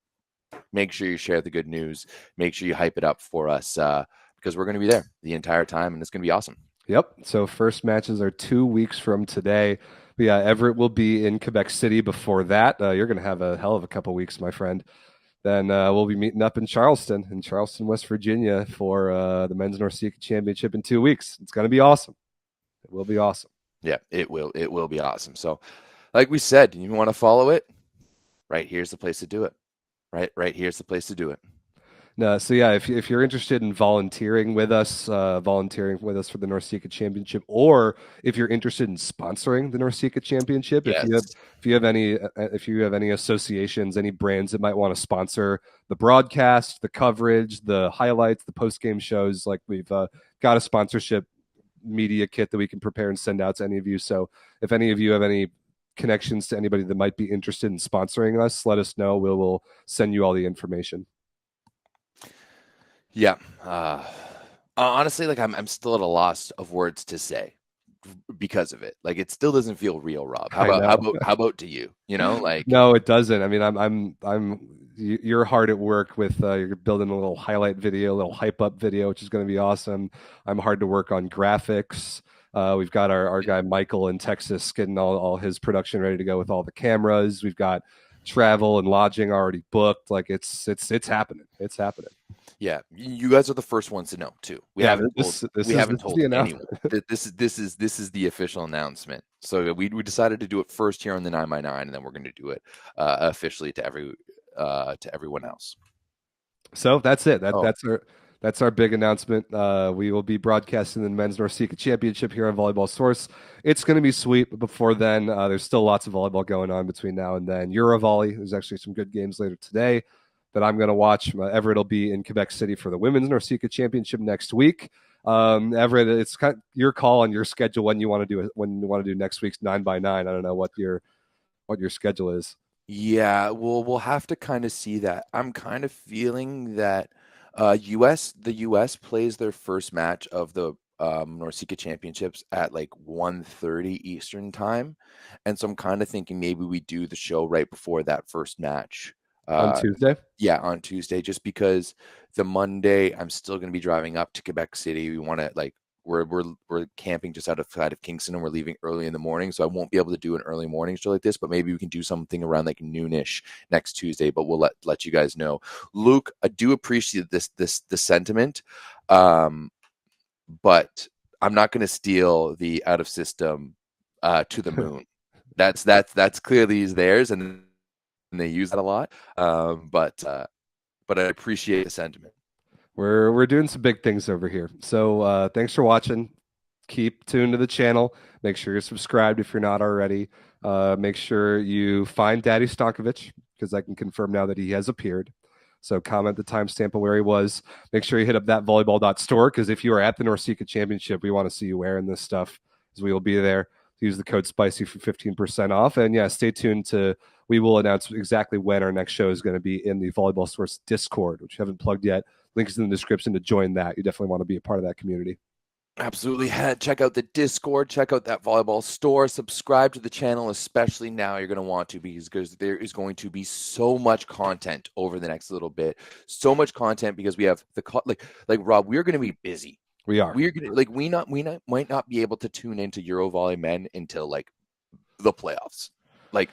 Make sure you share the good news. Make sure you hype it up for us because we're going to be there the entire time, and it's going to be awesome. Yep. So first matches are 2 weeks from today. But yeah, Everett will be in Quebec City before that. You're going to have a hell of a couple weeks, my friend. Then we'll be meeting up in Charleston, West Virginia for the Men's NORCECA Championship in 2 weeks. It's going to be awesome. It will be awesome. Yeah, it will. It will be awesome. So like we said, you want to follow it? Right here's the place to do it. Right here's the place to do it. No, so yeah, if you're interested in volunteering with us for the NORCECA Championship, or if you're interested in sponsoring the NORCECA Championship, yes. if you have any associations, any brands that might want to sponsor the broadcast, the coverage, the highlights, the post game shows, like we've got a sponsorship media kit that we can prepare and send out to any of you. So if any of you have any connections to anybody that might be interested in sponsoring us, let us know. We'll send you all the information. Yeah. Honestly, like I'm still at a loss of words to say because of it. Like it still doesn't feel real, Rob. How about to you? Like no, it doesn't. I mean, you're hard at work with you're building a little highlight video, a little hype up video, which is going to be awesome. I'm hard to work on graphics. We've got our guy Michael in Texas getting all his production ready to go with all the cameras. We've got travel and lodging already booked. Like it's happening. It's happening. Yeah, you guys are the first ones to know too. We Yeah, haven't this told this we is haven't this is told the anyone. announcement. This is the official announcement. So we decided to do it first here on the 9x9, and then we're going to do it officially to everyone else. So that's it. Oh, That's our big announcement. We will be broadcasting the men's NORCECA championship here on Volleyball Source. It's going to be sweet, but before then, there's still lots of volleyball going on between now and then. EuroVolley, there's actually some good games later today that I'm going to watch. Everett will be in Quebec City for the women's NORCECA championship next week. Everett, it's kind of your call on your schedule when you want to do it. When you want to do next week's 9x9. I don't know what your schedule is. yeah. We'll have to kind of see that. I'm kind of feeling that the U.S. plays their first match of the NORCECA championships at like 1:30 Eastern time, and so I'm kind of thinking maybe we do the show right before that first match. On Tuesday? Yeah, on Tuesday, just because the Monday I'm still going to be driving up to Quebec City. We want to like we're camping just outside of Kingston, and we're leaving early in the morning, so I won't be able to do an early morning show like this. But maybe we can do something around like noonish next Tuesday. But we'll let you guys know. Luke, I do appreciate the sentiment, but I'm not going to steal the out of system to the moon. That's clearly theirs, and they use that a lot. But I appreciate the sentiment. We're doing some big things over here. So thanks for watching. Keep tuned to the channel. Make sure you're subscribed if you're not already. Make sure you find Daddy Stankovic, because I can confirm now that he has appeared. So comment the timestamp of where he was. Make sure you hit up that volleyball.store, because if you are at the NORCECA Championship, we want to see you wearing this stuff, as we will be there. Use the code SPICY for 15% off. And yeah, stay tuned to, we will announce exactly when our next show is going to be in the Volleyball Source Discord, which we haven't plugged yet. Link is in the description to join that. You definitely want to be a part of that community. Absolutely. Check out the Discord, check out that volleyball store, subscribe to the channel, especially now you're going to want to, because there is going to be so much content over the next little bit. So much content, because we have like Rob, we're going to be busy. We are. We're going to might not be able to tune into EuroVolley men until like the playoffs. Like,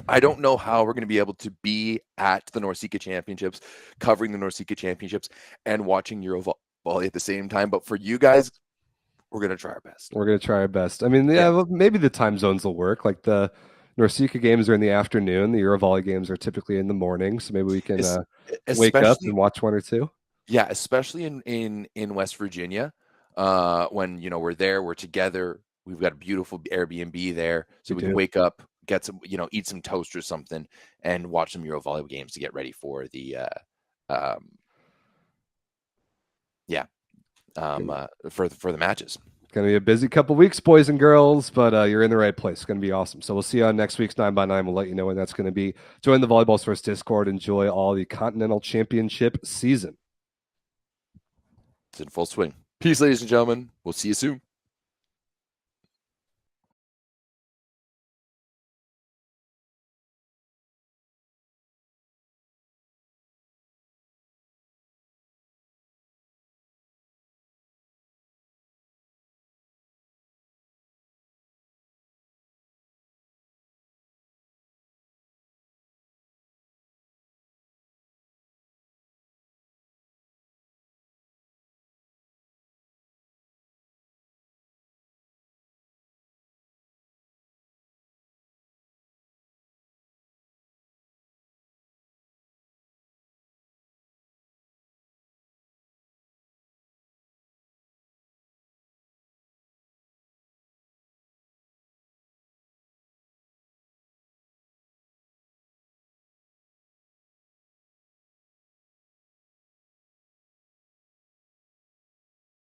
I don't know how we're going to be able to be at the NORCECA championships, covering the NORCECA championships and watching EuroVolley at the same time. But for you guys, we're going to try our best. We're going to try our best. I mean, yeah, well, maybe the time zones will work. Like the NORCECA games are in the afternoon. The EuroVolley games are typically in the morning. So maybe we can wake up and watch one or two. Yeah, especially in West Virginia, when we're there, we're together. We've got a beautiful Airbnb there, so we can wake up, get some, eat some toast or something, and watch some EuroVolley games to get ready for the for the matches. It's going to be a busy couple weeks, boys and girls, but you're in the right place. It's going to be awesome. So we'll see you on next week's 9x9. We'll let you know when that's going to be. Join the Volleyball Source Discord. Enjoy all the Continental Championship season. It's in full swing. Peace, ladies and gentlemen. We'll see you soon.